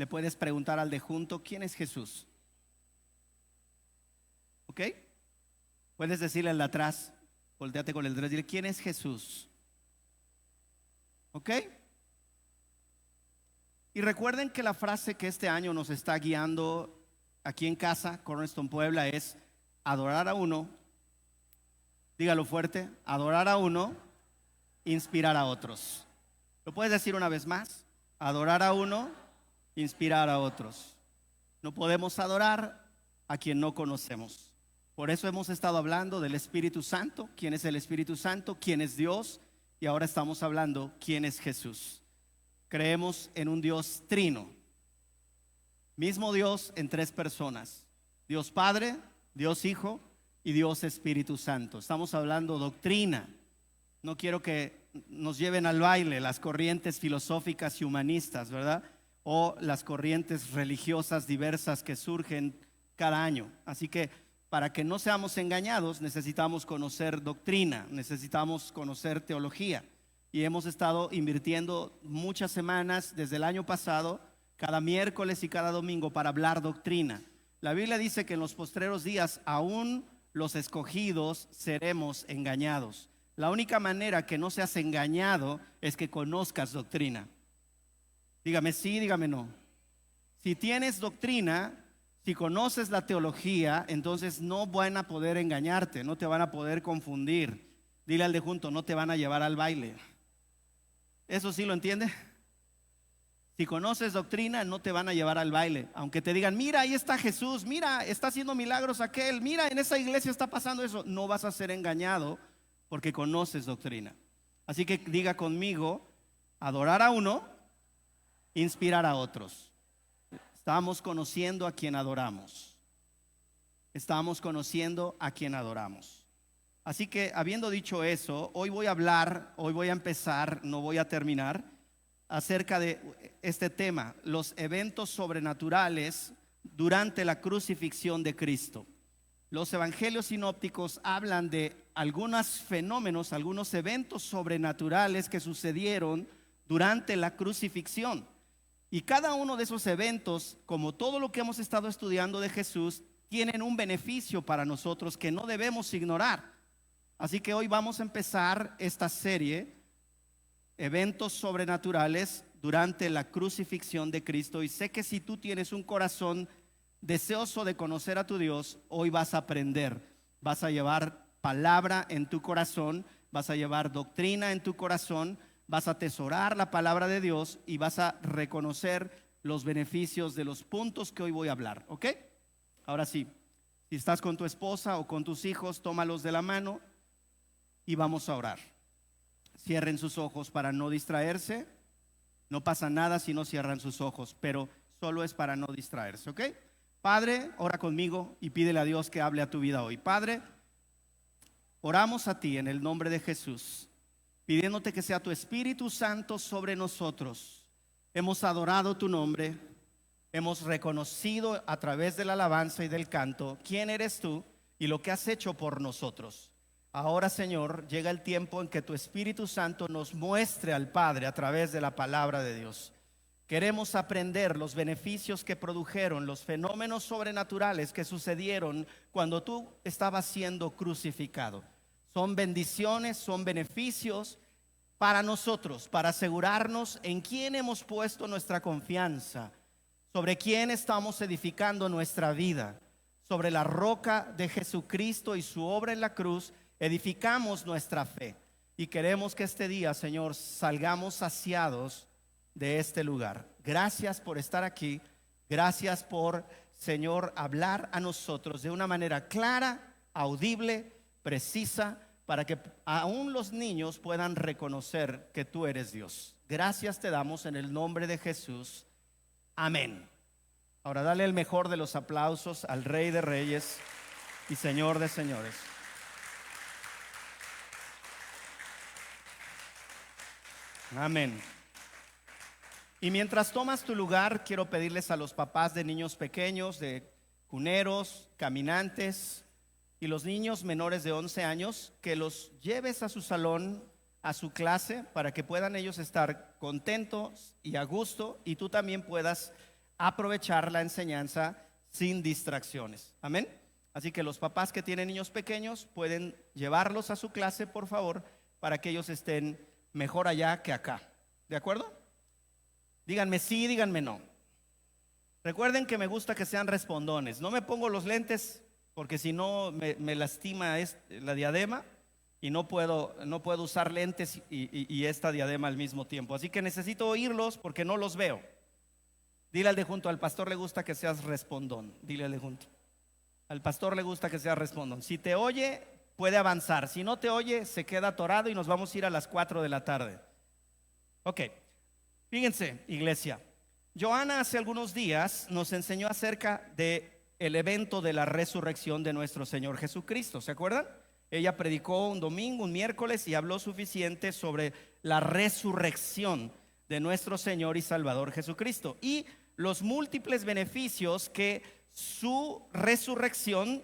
le puedes preguntar al de junto, ¿quién es Jesús? ¿Ok? Puedes decirle al de atrás, volteate con el de atrás, dile, ¿quién es Jesús? ¿Ok? Y recuerden que la frase que este año nos está guiando aquí en casa, Cornerstone Puebla, es adorar a uno, dígalo fuerte, adorar a uno, inspirar a otros. ¿Lo puedes decir una vez más? Adorar a uno, inspirar a otros. No podemos adorar a quien no conocemos. Por eso hemos estado hablando del Espíritu Santo, quién es el Espíritu Santo, quién es Dios, y ahora estamos hablando quién es Jesús. Creemos en un Dios trino, mismo Dios en tres personas: Dios Padre, Dios Hijo y Dios Espíritu Santo. Estamos hablando doctrina. No quiero que nos lleven al baile las corrientes filosóficas y humanistas, ¿verdad? O las corrientes religiosas diversas que surgen cada año. Así que para que no seamos engañados, necesitamos conocer doctrina, necesitamos conocer teología. Y hemos estado invirtiendo muchas semanas desde el año pasado, cada miércoles y cada domingo, para hablar doctrina. La Biblia dice que en los postreros días aún los escogidos seremos engañados. La única manera que no seas engañado es que conozcas doctrina. Dígame sí, dígame no. Si tienes doctrina, si conoces la teología, entonces no van a poder engañarte, no te van a poder confundir. Dile al de junto, no te van a llevar al baile. ¿Eso sí lo entiende? Si conoces doctrina, no te van a llevar al baile. Aunque te digan, mira, ahí está Jesús, mira, está haciendo milagros aquel, mira, en esa iglesia está pasando eso. No vas a ser engañado porque conoces doctrina. Así que diga conmigo, adorar a uno, inspirar a otros. Estamos conociendo a quien adoramos. Estamos conociendo a quien adoramos. Así que habiendo dicho eso, hoy voy a empezar, no voy a terminar, acerca de este tema, los eventos sobrenaturales durante la crucifixión de Cristo. Los evangelios sinópticos hablan de algunos fenómenos, algunos eventos sobrenaturales que sucedieron durante la crucifixión. Y cada uno de esos eventos, como todo lo que hemos estado estudiando de Jesús, tienen un beneficio para nosotros que no debemos ignorar. Así que hoy vamos a empezar esta serie, eventos sobrenaturales durante la crucifixión de Cristo. Y sé que si tú tienes un corazón deseoso de conocer a tu Dios, hoy vas a aprender, vas a llevar palabra en tu corazón, vas a llevar doctrina en tu corazón, vas a atesorar la palabra de Dios y vas a reconocer los beneficios de los puntos que hoy voy a hablar, ¿ok? Ahora sí, si estás con tu esposa o con tus hijos, tómalos de la mano y vamos a orar. Cierren sus ojos para no distraerse. No pasa nada si no cierran sus ojos, pero solo es para no distraerse, ¿ok? Padre, ora conmigo y pídele a Dios que hable a tu vida hoy. Padre, oramos a ti en el nombre de Jesús, pidiéndote que sea tu Espíritu Santo sobre nosotros. Hemos adorado tu nombre, hemos reconocido a través de la alabanza y del canto quién eres tú y lo que has hecho por nosotros. Ahora, Señor, llega el tiempo en que tu Espíritu Santo nos muestre al Padre a través de la palabra de Dios. Queremos aprender los beneficios que produjeron los fenómenos sobrenaturales que sucedieron cuando tú estabas siendo crucificado. Son bendiciones, son beneficios para nosotros, para asegurarnos en quién hemos puesto nuestra confianza, sobre quién estamos edificando nuestra vida. Sobre la roca de Jesucristo y su obra en la cruz edificamos nuestra fe. Y queremos que este día, Señor, salgamos saciados de este lugar. Gracias por estar aquí. Gracias por, Señor, hablar a nosotros de una manera clara, audible, precisa, para que aún los niños puedan reconocer que tú eres Dios. Gracias te damos en el nombre de Jesús. Amén. Ahora dale el mejor de los aplausos al Rey de Reyes y Señor de Señores. Amén. Y mientras tomas tu lugar, quiero pedirles a los papás de niños pequeños, de cuneros, caminantes y los niños menores de 11 años, que los lleves a su salón, a su clase, para que puedan ellos estar contentos y a gusto, y tú también puedas aprovechar la enseñanza sin distracciones. Amén. Así que los papás que tienen niños pequeños pueden llevarlos a su clase, por favor, para que ellos estén mejor allá que acá. ¿De acuerdo? Díganme sí, díganme no. Recuerden que me gusta que sean respondones. No me pongo los lentes porque si no me lastima la diadema y no puedo usar lentes y esta diadema al mismo tiempo. Así que necesito oírlos porque no los veo. Dile al de junto, al pastor le gusta que seas respondón. Dile al de junto. Al pastor le gusta que seas respondón. Si te oye, puede avanzar. Si no te oye, se queda atorado y nos vamos a ir a las 4 de la tarde. Ok, fíjense, iglesia. Joana hace algunos días nos enseñó acerca de el evento de la resurrección de nuestro Señor Jesucristo. ¿Se acuerdan? Ella predicó un domingo, un miércoles y habló suficiente sobre la resurrección de nuestro Señor y Salvador Jesucristo y los múltiples beneficios que su resurrección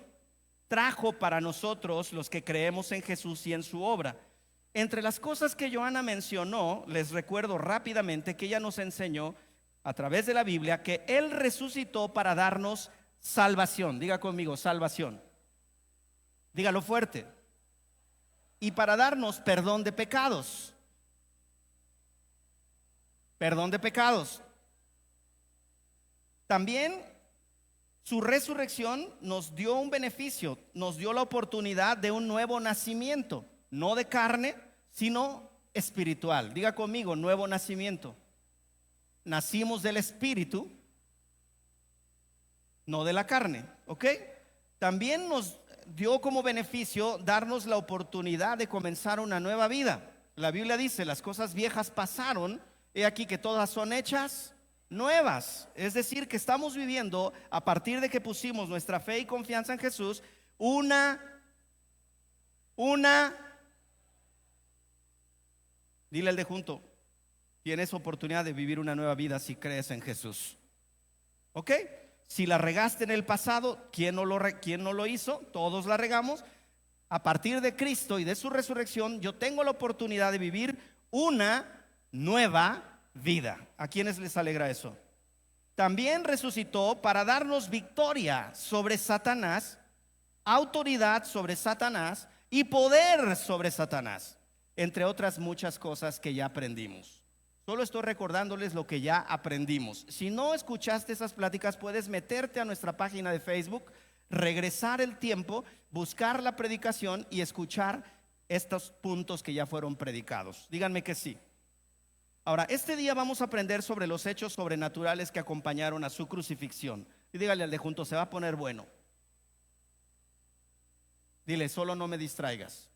trajo para nosotros los que creemos en Jesús y en su obra. Entre las cosas que Joana mencionó, les recuerdo rápidamente que ella nos enseñó a través de la Biblia que Él resucitó para darnos salvación. Diga conmigo, salvación. Dígalo fuerte. Y para darnos perdón de pecados. Perdón de pecados. También su resurrección nos dio un beneficio, nos dio la oportunidad de un nuevo nacimiento, no de carne, sino espiritual. Diga conmigo, nuevo nacimiento. Nacimos del Espíritu, no de la carne, ¿ok? También nos dio como beneficio darnos la oportunidad de comenzar una nueva vida. La Biblia dice, las cosas viejas pasaron, he aquí que todas son hechas nuevas. Es decir, que estamos viviendo, a partir de que pusimos nuestra fe y confianza en Jesús, dile al de junto, tienes oportunidad de vivir una nueva vida si crees en Jesús. ¿Ok? Si la regaste en el pasado, ¿quién no lo hizo? Todos la regamos. A partir de Cristo y de su resurrección, yo tengo la oportunidad de vivir una nueva vida. ¿A quiénes les alegra eso? También resucitó para darnos victoria sobre Satanás, autoridad sobre Satanás y poder sobre Satanás, entre otras muchas cosas que ya aprendimos. Solo estoy recordándoles lo que ya aprendimos. Si no escuchaste esas pláticas, puedes meterte a nuestra página de Facebook, regresar el tiempo, buscar la predicación y escuchar estos puntos que ya fueron predicados. Díganme que sí. Ahora, este día vamos a aprender sobre los hechos sobrenaturales que acompañaron a su crucifixión. Y dígale al de junto, se va a poner bueno. Dile, solo no me distraigas.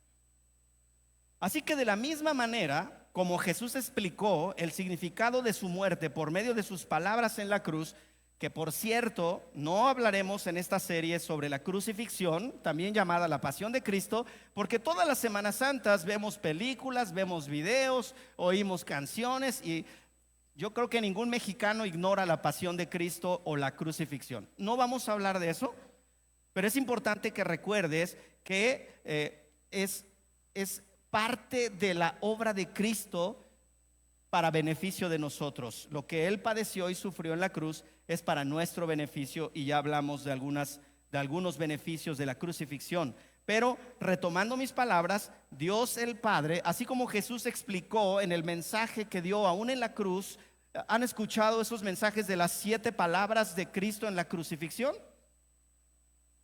Así que de la misma manera como Jesús explicó el significado de su muerte por medio de sus palabras en la cruz, que por cierto no hablaremos en esta serie sobre la crucifixión, también llamada la pasión de Cristo, porque todas las Semanas Santas vemos películas, vemos videos, oímos canciones y yo creo que ningún mexicano ignora la pasión de Cristo o la crucifixión. No vamos a hablar de eso, pero es importante que recuerdes que es parte de la obra de Cristo para beneficio de nosotros. Lo que Él padeció y sufrió en la cruz es para nuestro beneficio y ya hablamos de algunos beneficios de la crucifixión. Pero retomando mis palabras, Dios el Padre, así como Jesús explicó en el mensaje que dio aún en la cruz, ¿han escuchado esos mensajes de las 7 palabras de Cristo en la crucifixión?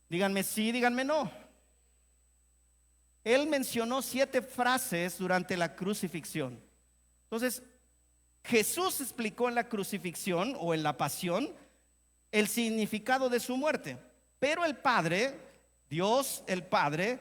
Díganme sí, díganme no. Él mencionó 7 frases durante la crucifixión. Entonces, Jesús explicó en la crucifixión o en la pasión el significado de su muerte. Pero el Padre, Dios el Padre,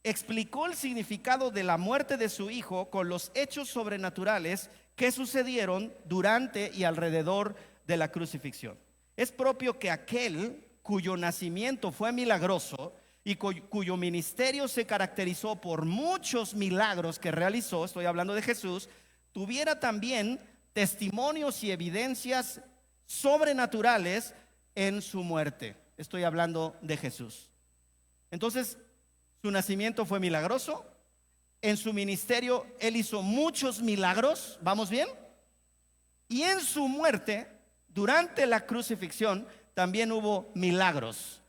explicó el significado de la muerte de su Hijo con los hechos sobrenaturales que sucedieron durante y alrededor de la crucifixión. Es propio que aquel cuyo nacimiento fue milagroso y cuyo ministerio se caracterizó por muchos milagros que realizó, estoy hablando de Jesús, tuviera también testimonios y evidencias sobrenaturales en su muerte. Estoy hablando de Jesús. Entonces, su nacimiento fue milagroso. En su ministerio Él hizo muchos milagros, ¿vamos bien? Y en su muerte durante la crucifixión también hubo milagros,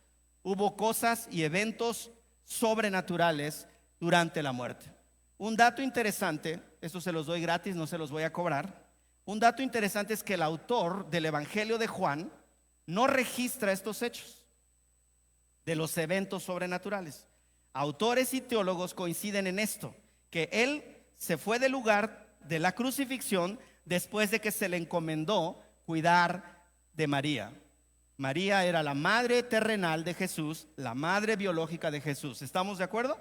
hubo cosas y eventos sobrenaturales durante la muerte. Un dato interesante, esto se los doy gratis, no se los voy a cobrar. Un dato interesante es que el autor del Evangelio de Juan no registra estos hechos de los eventos sobrenaturales. Autores y teólogos coinciden en esto, que él se fue del lugar de la crucifixión después de que se le encomendó cuidar de María. María era la madre terrenal de Jesús, la madre biológica de Jesús. ¿Estamos de acuerdo?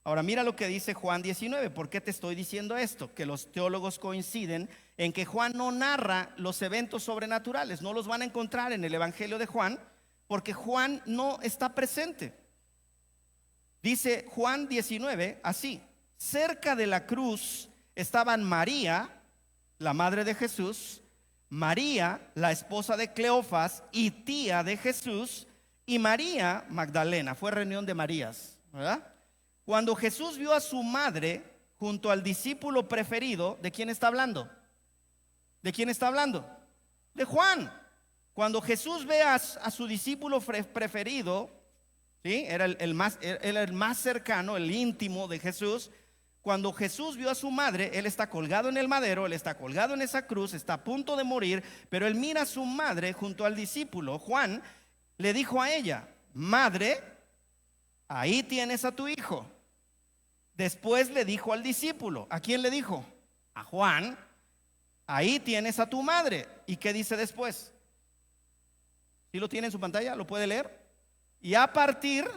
Ahora mira lo que dice Juan 19. ¿Por qué te estoy diciendo esto? Que los teólogos coinciden en que Juan no narra los eventos sobrenaturales. No los van a encontrar en el Evangelio de Juan, porque Juan no está presente. Dice Juan 19 así: cerca de la cruz estaban María, la madre de Jesús, María, la esposa de Cleofas y tía de Jesús, y María Magdalena. Fue reunión de Marías, ¿verdad? Cuando Jesús vio a su madre junto al discípulo preferido, ¿de quién está hablando? ¿De quién está hablando? De Juan. Cuando Jesús ve a su discípulo preferido, ¿sí? Era el más cercano, el íntimo de Jesús. Cuando Jesús vio a su madre, él está colgado en el madero, él está colgado en esa cruz, está a punto de morir, pero él mira a su madre junto al discípulo. Juan le dijo a ella: madre, ahí tienes a tu hijo. Después le dijo al discípulo, ¿a quién le dijo? A Juan: ahí tienes a tu madre. ¿Y qué dice después? ¿Sí lo tiene en su pantalla? ¿Lo puede leer? Y a partir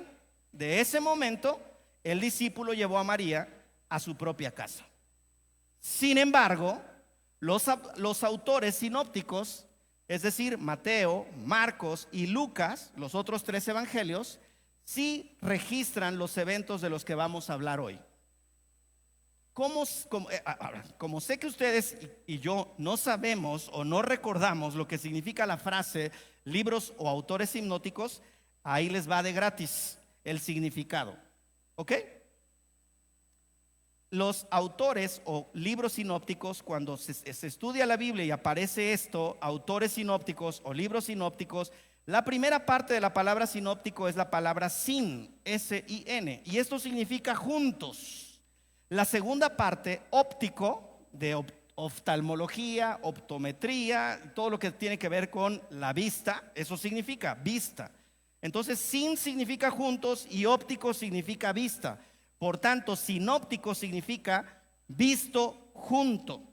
de ese momento, el discípulo llevó a María a su propia casa. Sin embargo, los autores sinópticos, es decir, Mateo, Marcos y Lucas, los otros tres evangelios, sí registran los eventos de los que vamos a hablar hoy. Como sé que ustedes y yo no sabemos o no recordamos lo que significa la frase libros o autores hipnóticos, ahí les va de gratis el significado, ¿ok? Los autores o libros sinópticos, cuando se estudia la Biblia y aparece esto, autores sinópticos o libros sinópticos, la primera parte de la palabra sinóptico es la palabra sin, S-I-N, y esto significa juntos. La segunda parte, óptico, de oftalmología, optometría, todo lo que tiene que ver con la vista, eso significa vista. Entonces, sin significa juntos y óptico significa vista. Por tanto, sinóptico significa visto junto.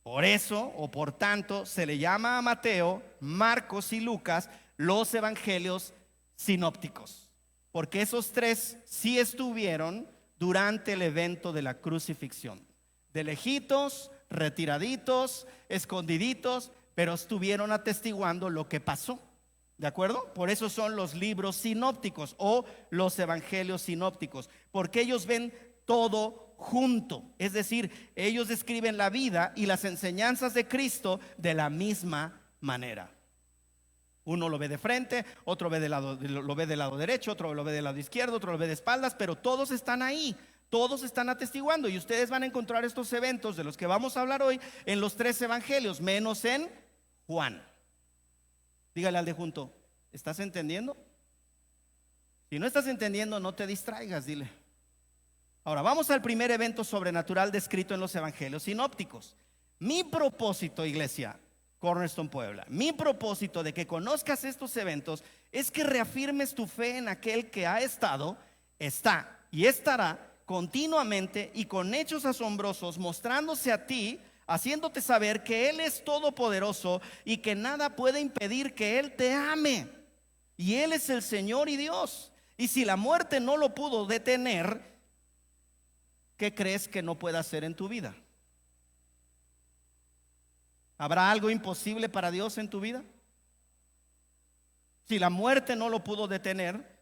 Por eso, o por tanto, se le llama a Mateo, Marcos y Lucas los evangelios sinópticos, porque esos tres sí estuvieron durante el evento de la crucifixión, de lejitos, retiraditos, escondiditos, pero estuvieron atestiguando lo que pasó. ¿De acuerdo? Por eso son los libros sinópticos o los evangelios sinópticos, porque ellos ven todo junto. Es decir, ellos describen la vida y las enseñanzas de Cristo de la misma manera. Uno lo ve de frente, otro lo ve del lado derecho, otro lo ve del lado izquierdo, otro lo ve de espaldas, pero todos están ahí, todos están atestiguando. Y ustedes van a encontrar estos eventos de los que vamos a hablar hoy en los tres evangelios, menos en Juan. Dígale al de junto, ¿estás entendiendo? Si no estás entendiendo, no te distraigas, dile. Ahora vamos al primer evento sobrenatural descrito en los evangelios sinópticos. Mi propósito, iglesia Cornerstone Puebla, mi propósito de que conozcas estos eventos es que reafirmes tu fe en aquel que ha estado, está y estará continuamente y con hechos asombrosos, mostrándose a ti, haciéndote saber que Él es todopoderoso y que nada puede impedir que Él te ame. Y Él es el Señor y Dios. Y si la muerte no lo pudo detener, ¿qué crees que no pueda hacer en tu vida? ¿Habrá algo imposible para Dios en tu vida? Si la muerte no lo pudo detener,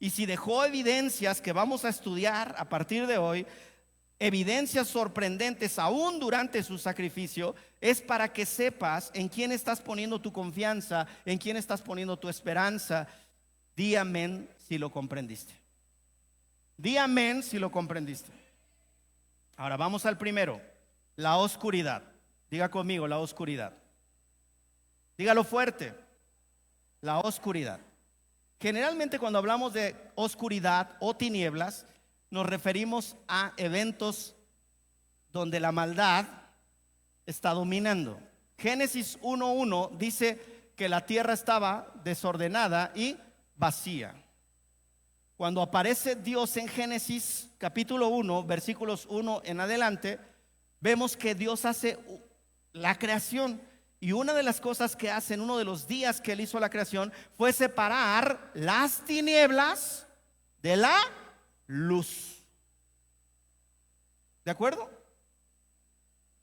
y si dejó evidencias que vamos a estudiar a partir de hoy, evidencias sorprendentes aún durante su sacrificio, es para que sepas en quién estás poniendo tu confianza, en quién estás poniendo tu esperanza. Di amén si lo comprendiste. Di amén si lo comprendiste. Ahora vamos al primero, la oscuridad. Diga conmigo, la oscuridad. Dígalo fuerte, la oscuridad. Generalmente cuando hablamos de oscuridad o tinieblas, nos referimos a eventos donde la maldad está dominando. Génesis 1:1 dice que la tierra estaba desordenada y vacía. Cuando aparece Dios en Génesis capítulo 1, versículos 1 en adelante, vemos que Dios hace la creación. Y una de las cosas que hace en uno de los días que Él hizo la creación fue separar las tinieblas de la luz. ¿De acuerdo?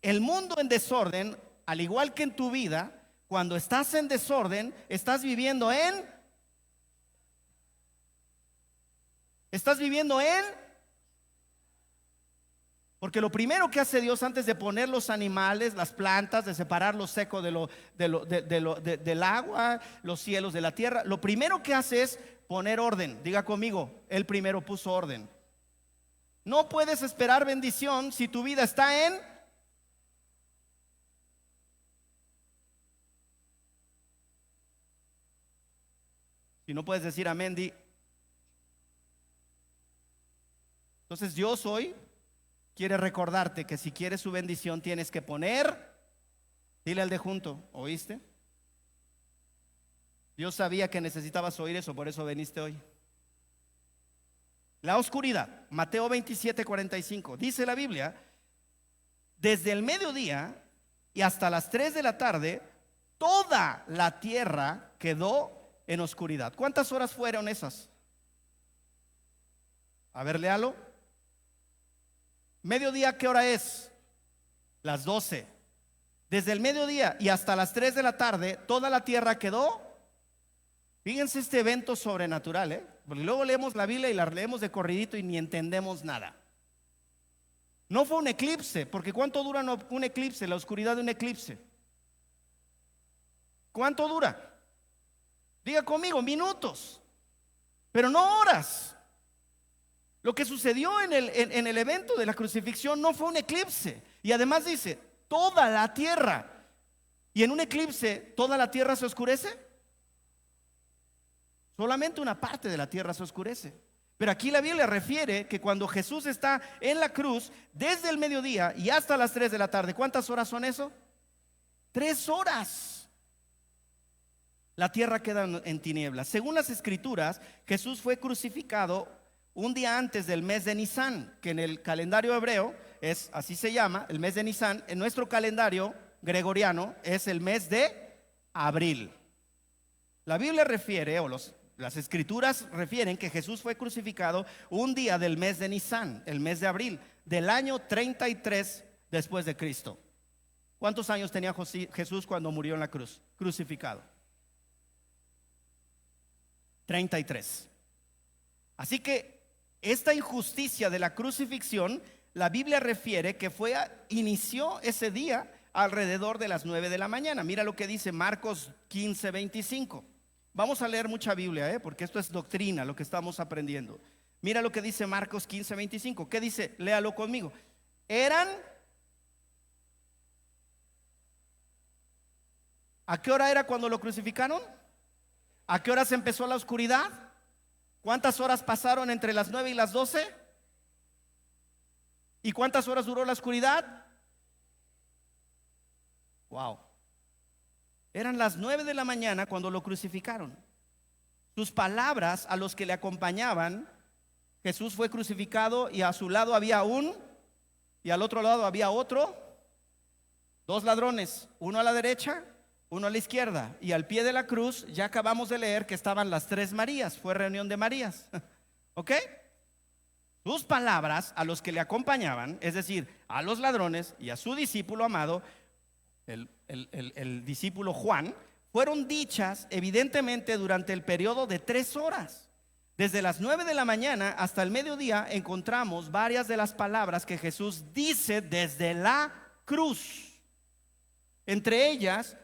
El mundo en desorden, al igual que en tu vida, cuando estás en desorden, estás viviendo en porque lo primero que hace Dios antes de poner los animales, las plantas, de separar lo seco del agua, los cielos de la tierra, lo primero que hace es poner orden. Diga conmigo, Él primero puso orden. No puedes esperar bendición si tu vida está en... Si no puedes decir amén, di. Entonces Dios hoy quiere recordarte que si quieres su bendición tienes que poner, dile al de junto, ¿oíste? Dios sabía que necesitabas oír eso, por eso viniste hoy. La oscuridad, Mateo 27:45, dice la Biblia, desde el mediodía y hasta las 3 de la tarde, toda la tierra quedó en oscuridad. ¿Cuántas horas fueron esas? A ver, léalo. Mediodía, ¿qué hora es? Las 12. Desde el mediodía y hasta las 3 de la tarde, toda la tierra quedó. Fíjense este evento sobrenatural, porque luego leemos la Biblia y la leemos de corridito y ni entendemos nada. No fue un eclipse, porque ¿cuánto dura un eclipse? La oscuridad de un eclipse. ¿Cuánto dura? Diga conmigo, minutos, pero no horas. Lo que sucedió en el evento de la crucifixión no fue un eclipse. Y además dice, toda la tierra. Y en un eclipse, ¿toda la tierra se oscurece? Solamente una parte de la tierra se oscurece. Pero aquí la Biblia refiere que cuando Jesús está en la cruz, desde el mediodía y hasta las 3 de la tarde, ¿cuántas horas son eso? 3 horas. La tierra queda en tinieblas. Según las escrituras, Jesús fue crucificado un día antes del mes de Nisán, que en el calendario hebreo es, así se llama, el mes de Nisán. En nuestro calendario gregoriano es el mes de abril. La Biblia refiere, las escrituras refieren que Jesús fue crucificado un día del mes de Nisán, el mes de abril, del año 33 después de Cristo. ¿Cuántos años tenía Jesús cuando murió en la cruz, crucificado? 33. Así que esta injusticia de la crucifixión, la Biblia refiere que inició ese día alrededor de las 9 de la mañana. Mira lo que dice Marcos 15:25. Vamos a leer mucha Biblia, porque esto es doctrina, lo que estamos aprendiendo. Mira lo que dice Marcos 15:25. ¿Qué dice? Léalo conmigo. ¿A qué hora era cuando lo crucificaron? ¿A qué hora se empezó la oscuridad? ¿Cuántas horas pasaron entre las 9 y las 12? ¿Y cuántas horas duró la oscuridad? Wow. Eran las 9 de la mañana cuando lo crucificaron. Sus palabras a los que le acompañaban, Jesús fue crucificado y a su lado había y al otro lado había otro, 2 ladrones, uno a la derecha, uno a la izquierda, y al pie de la cruz ya acabamos de leer que estaban las 3 Marías. Fue reunión de Marías. ¿Ok? Sus palabras a los que le acompañaban, es decir, a los ladrones y a su discípulo amado, el discípulo Juan, fueron dichas evidentemente durante el periodo de 3 horas. Desde las 9 de la mañana hasta el mediodía encontramos varias de las palabras que Jesús dice desde la cruz. Entre ellas,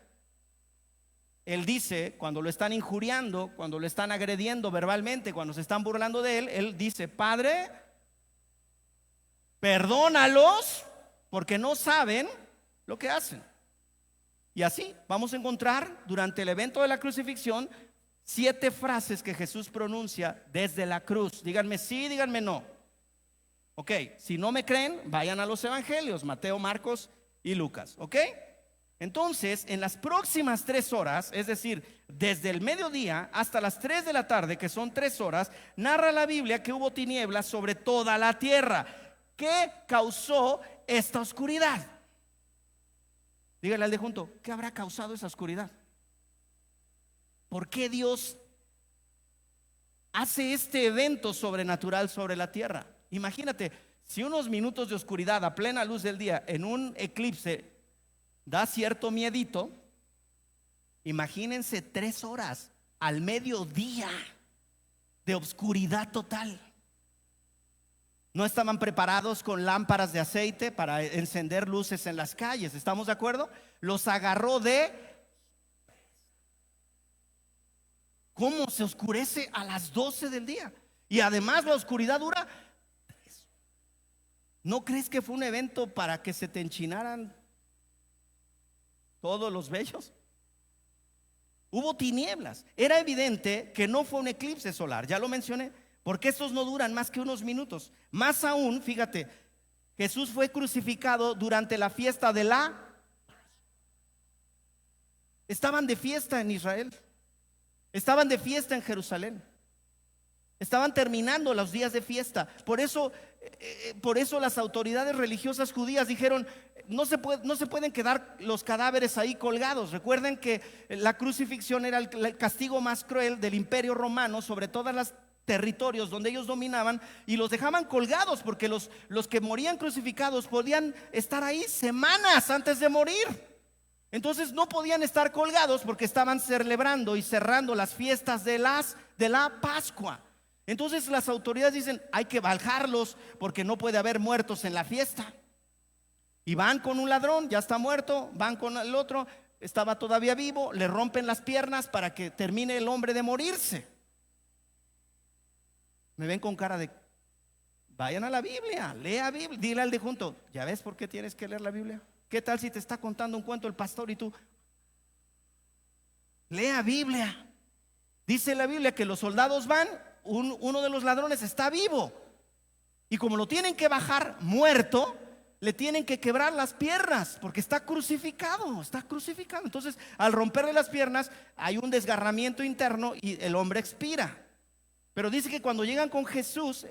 Él dice, cuando lo están injuriando, cuando lo están agrediendo verbalmente, cuando se están burlando de él, Él dice: Padre, perdónalos porque no saben lo que hacen. Y así vamos a encontrar durante el evento de la crucifixión 7 frases que Jesús pronuncia desde la cruz. Díganme sí, díganme no. Ok, si no me creen, vayan a los evangelios, Mateo, Marcos y Lucas. Ok, entonces en las próximas 3 horas, es decir, desde el mediodía hasta las 3 de la tarde, que son 3 horas, narra la Biblia que hubo tinieblas sobre toda la tierra. ¿Qué causó esta oscuridad? Dígale al de junto, ¿qué habrá causado esa oscuridad? ¿Por qué Dios hace este evento sobrenatural sobre la tierra? Imagínate, si unos minutos de oscuridad a plena luz del día en un eclipse da cierto miedito, imagínense 3 horas al mediodía de oscuridad total. No estaban preparados con lámparas de aceite para encender luces en las calles, ¿estamos de acuerdo? Los agarró de... ¿Cómo se oscurece a las 12 del día? Y además la oscuridad dura. ¿No crees que fue un evento para que se te enchinaran todos los vellos? Hubo tinieblas. Era evidente que no fue un eclipse solar, ya lo mencioné, porque estos no duran más que unos minutos. Más aún, fíjate, Jesús fue crucificado durante la fiesta de la... Estaban de fiesta en Israel, estaban de fiesta en Jerusalén, estaban terminando los días de fiesta. Por eso las autoridades religiosas judías dijeron: no se pueden quedar los cadáveres ahí colgados. Recuerden que la crucifixión era el castigo más cruel del imperio romano sobre todos los territorios donde ellos dominaban, y los dejaban colgados porque los que morían crucificados podían estar ahí semanas antes de morir. Entonces no podían estar colgados porque estaban celebrando y cerrando las fiestas de la Pascua. Entonces las autoridades dicen: hay que bajarlos porque no puede haber muertos en la fiesta. Y van con un ladrón, ya está muerto, van con el otro, estaba todavía vivo, le rompen las piernas para que termine el hombre de morirse. Me ven con cara de... Vayan a la Biblia, lea Biblia. Dile al de junto: ¿ya ves por qué tienes que leer la Biblia? ¿Qué tal si te está contando un cuento el pastor y tú? Lea Biblia. Dice la Biblia que los soldados van, uno de los ladrones está vivo, y como lo tienen que bajar muerto, le tienen que quebrar las piernas porque está crucificado, está crucificado. Entonces al romperle las piernas hay un desgarramiento interno y el hombre expira. Pero dice que cuando llegan con Jesús,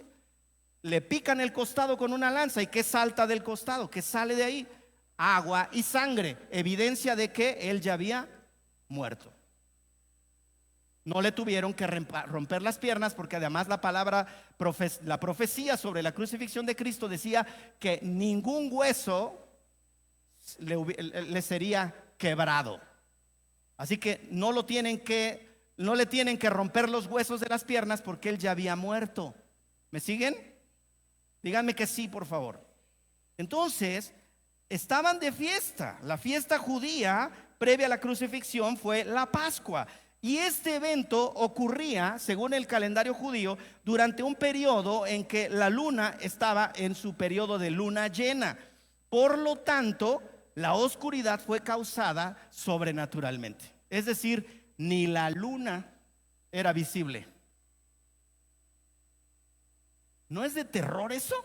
le pican el costado con una lanza. ¿Y qué salta del costado? ¿Qué sale de ahí? Agua y sangre, evidencia de que él ya había muerto. No le tuvieron que romper las piernas, porque además la profecía sobre la crucifixión de Cristo decía que ningún hueso le sería quebrado. Así que no le tienen que romper los huesos de las piernas, porque él ya había muerto. ¿Me siguen? Díganme que sí, por favor. Entonces estaban de fiesta. La fiesta judía previa a la crucifixión fue la Pascua. Y este evento ocurría, según el calendario judío, durante un periodo en que la luna estaba en su periodo de luna llena. Por lo tanto, la oscuridad fue causada sobrenaturalmente. Es decir, ni la luna era visible. ¿No es de terror eso?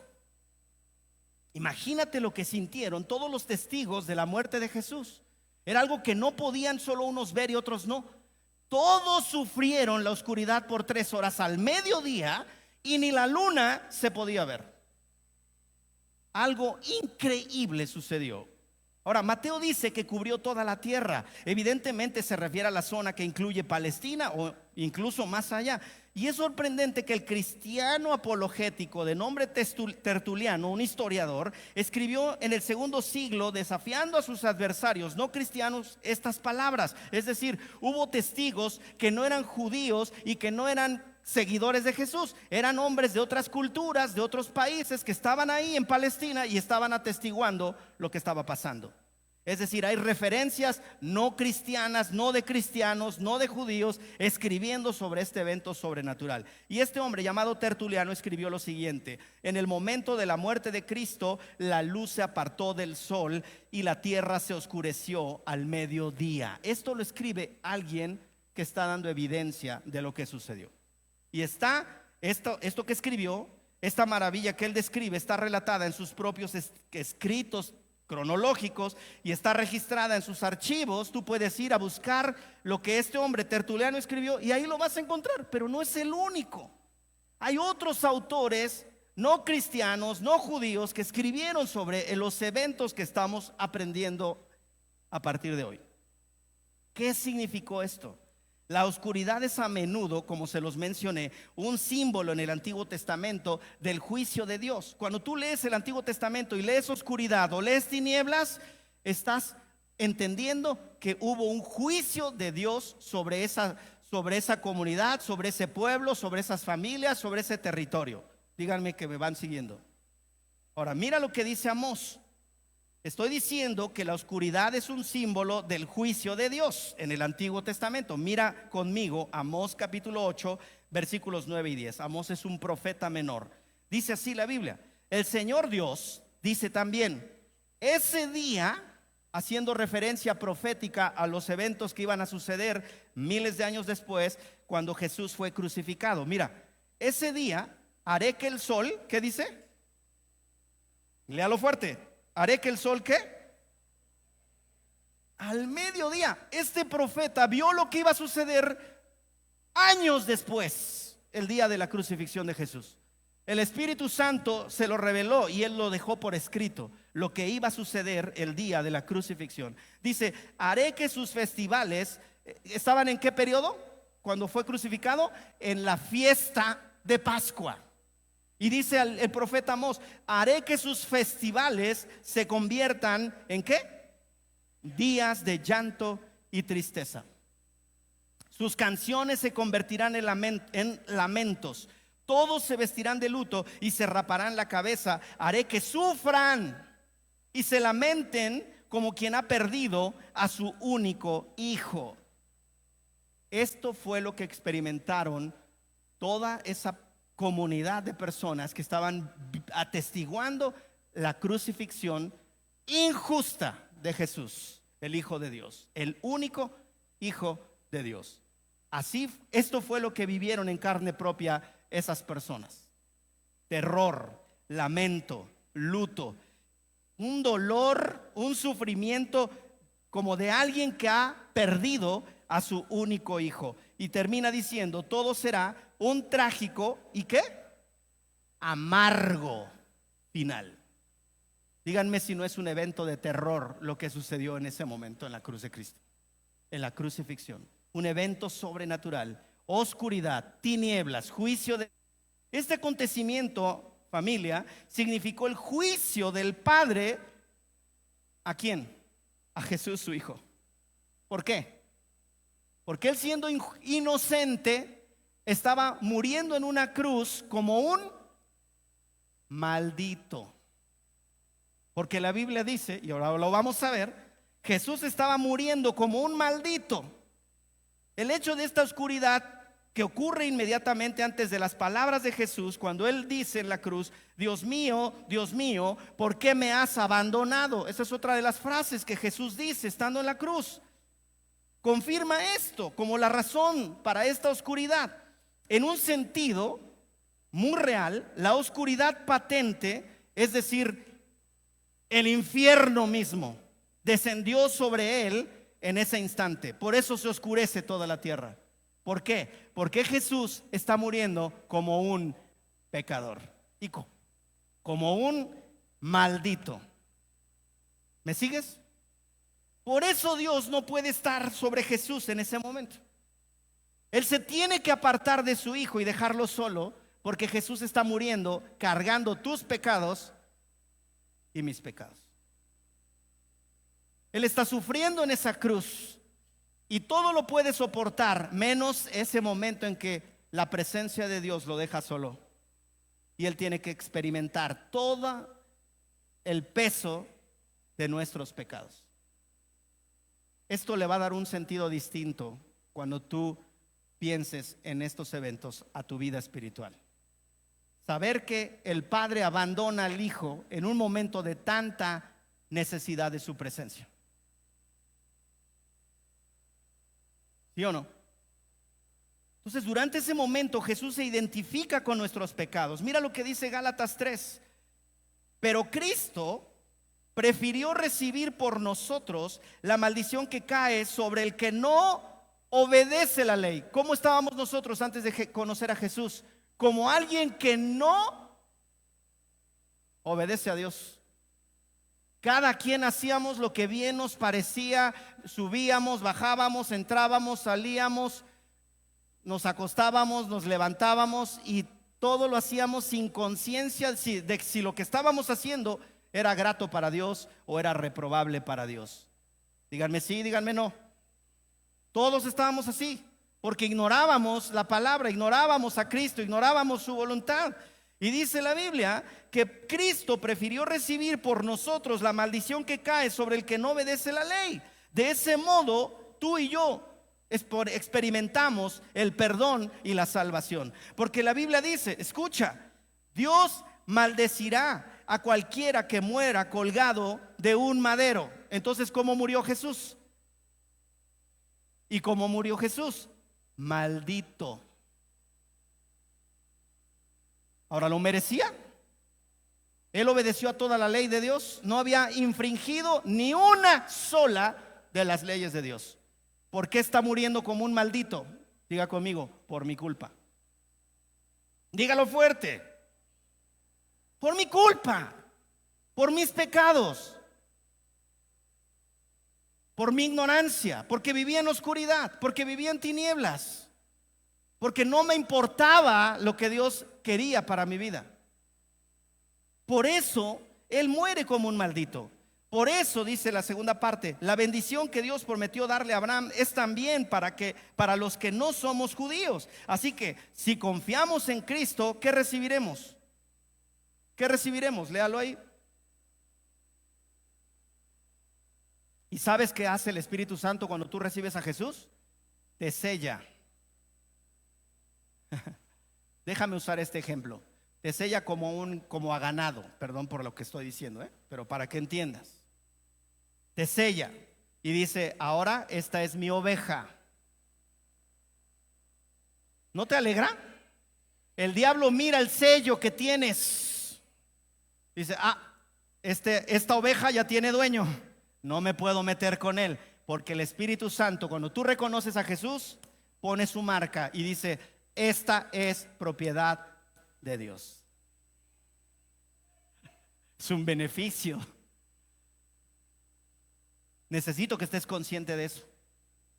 Imagínate lo que sintieron todos los testigos de la muerte de Jesús. Era algo que no podían solo unos ver y otros no. Todos sufrieron la oscuridad por 3 horas al mediodía, y ni la luna se podía ver. Algo increíble sucedió. Ahora, Mateo dice que cubrió toda la tierra. Evidentemente se refiere a la zona que incluye Palestina o incluso más allá. Y es sorprendente que el cristiano apologético de nombre Tertuliano, un historiador, escribió en el 2º siglo, desafiando a sus adversarios no cristianos, estas palabras. Es decir, hubo testigos que no eran judíos y que no eran seguidores de Jesús, eran hombres de otras culturas, de otros países, que estaban ahí en Palestina y estaban atestiguando lo que estaba pasando. Es decir, hay referencias no cristianas, no de cristianos, no de judíos, escribiendo sobre este evento sobrenatural. Y este hombre llamado Tertuliano escribió lo siguiente: en el momento de la muerte de Cristo, la luz se apartó del sol y la tierra se oscureció al mediodía. Esto lo escribe alguien que está dando evidencia de lo que sucedió. Y está esto que escribió, esta maravilla que él describe, está relatada en sus propios escritos cronológicos y está registrada en sus archivos. Tú puedes ir a buscar lo que este hombre Tertuliano escribió y ahí lo vas a encontrar, pero no es el único. Hay otros autores no cristianos, no judíos, que escribieron sobre los eventos que estamos aprendiendo a partir de hoy. ¿Qué significó esto? La oscuridad es a menudo, como se los mencioné, un símbolo en el Antiguo Testamento del juicio de Dios. Cuando tú lees el Antiguo Testamento y lees oscuridad o lees tinieblas, estás entendiendo que hubo un juicio de Dios sobre esa comunidad, sobre ese pueblo, sobre esas familias, sobre ese territorio. Díganme que me van siguiendo. Ahora, mira lo que dice Amós. Estoy diciendo que la oscuridad es un símbolo del juicio de Dios en el Antiguo Testamento. Mira conmigo Amós capítulo 8, versículos 9 y 10. Amós es un profeta menor. Dice así la Biblia: el Señor Dios dice también, ese día, haciendo referencia profética a los eventos que iban a suceder miles de años después, cuando Jesús fue crucificado. Mira, ese día haré que el sol, ¿qué dice? Léalo fuerte. Haré que el sol, ¿qué? Al mediodía. Este profeta vio lo que iba a suceder años después, el día de la crucifixión de Jesús. El Espíritu Santo se lo reveló y él lo dejó por escrito, lo que iba a suceder el día de la crucifixión. Dice, haré que sus festivales, ¿estaban en qué periodo? Cuando fue crucificado, en la fiesta de Pascua. Y dice el profeta Amós, haré que sus festivales se conviertan ¿en qué? Días de llanto y tristeza. Sus canciones se convertirán en lamentos. Todos se vestirán de luto y se raparán la cabeza. Haré que sufran y se lamenten como quien ha perdido a su único hijo. Esto fue lo que experimentaron toda esa comunidad de personas que estaban atestiguando la crucifixión injusta de Jesús, el Hijo de Dios, el único Hijo de Dios. Así, esto fue lo que vivieron en carne propia esas personas: terror, lamento, luto, un dolor, un sufrimiento como de alguien que ha perdido a su único hijo. Y termina diciendo, todo será un trágico y ¿qué? Amargo final. Díganme si no es un evento de terror lo que sucedió en ese momento en la cruz de Cristo, en la crucifixión. Un evento sobrenatural, oscuridad, tinieblas, juicio de... Este acontecimiento, familia, significó el juicio del Padre. ¿A quién? A Jesús su Hijo. ¿Por qué? Porque él, siendo inocente, estaba muriendo en una cruz como un maldito. Porque la Biblia dice, y ahora lo vamos a ver, Jesús estaba muriendo como un maldito. El hecho de esta oscuridad que ocurre inmediatamente antes de las palabras de Jesús, cuando él dice en la cruz, Dios mío, ¿por qué me has abandonado? Esa es otra de las frases que Jesús dice estando en la cruz. Confirma esto como la razón para esta oscuridad. En un sentido muy real, la oscuridad patente, es decir, el infierno mismo, descendió sobre él en ese instante. Por eso se oscurece toda la tierra. ¿Por qué? Porque Jesús está muriendo como un pecador y como un maldito. ¿Me sigues? Por eso Dios no puede estar sobre Jesús en ese momento. Él se tiene que apartar de su Hijo y dejarlo solo, porque Jesús está muriendo, cargando tus pecados y mis pecados. Él está sufriendo en esa cruz y todo lo puede soportar, menos ese momento en que la presencia de Dios lo deja solo y él tiene que experimentar todo el peso de nuestros pecados. Esto le va a dar un sentido distinto cuando tú pienses en estos eventos a tu vida espiritual. Saber que el Padre abandona al Hijo en un momento de tanta necesidad de su presencia. ¿Sí o no? Entonces, durante ese momento Jesús se identifica con nuestros pecados. Mira lo que dice Gálatas 3. Pero Cristo prefirió recibir por nosotros la maldición que cae sobre el que no obedece la ley. ¿Cómo estábamos nosotros antes de conocer a Jesús? Como alguien que no obedece a Dios. Cada quien hacíamos lo que bien nos parecía, subíamos, bajábamos, entrábamos, salíamos, nos acostábamos, nos levantábamos y todo lo hacíamos sin conciencia de si lo que estábamos haciendo era grato para Dios o era reprobable para Dios. Díganme sí, díganme no. Todos estábamos así, porque ignorábamos la palabra, ignorábamos a Cristo, ignorábamos su voluntad. Y dice la Biblia que Cristo prefirió recibir por nosotros la maldición que cae sobre el que no obedece la ley. De ese modo, tú y yo experimentamos el perdón y la salvación. Porque la Biblia dice, escucha, Dios maldecirá a cualquiera que muera colgado de un madero. Entonces, ¿cómo murió Jesús? ¿Y cómo murió Jesús? Maldito. Ahora, ¿lo merecía? Él obedeció a toda la ley de Dios. No había infringido ni una sola de las leyes de Dios. ¿Por qué está muriendo como un maldito? Diga conmigo, por mi culpa. Dígalo fuerte. Por mi culpa, por mis pecados, por mi ignorancia, porque vivía en oscuridad, porque vivía en tinieblas, porque no me importaba lo que Dios quería para mi vida. Por eso Él muere como un maldito. Por eso dice la segunda parte, la bendición que Dios prometió darle a Abraham es también para los que no somos judíos. Así que si confiamos en Cristo, ¿qué recibiremos? ¿Qué recibiremos? Léalo ahí. ¿Y sabes qué hace el Espíritu Santo cuando tú recibes a Jesús? Te sella. Déjame usar este ejemplo. Te sella como a ganado. Perdón por lo que estoy diciendo, pero para que entiendas. Te sella y dice, ahora esta es mi oveja. ¿No te alegra? El diablo mira el sello que tienes. Dice, esta oveja ya tiene dueño. No me puedo meter con él. Porque el Espíritu Santo, cuando tú reconoces a Jesús, pone su marca y dice, esta es propiedad de Dios. Es un beneficio. Necesito que estés consciente de eso.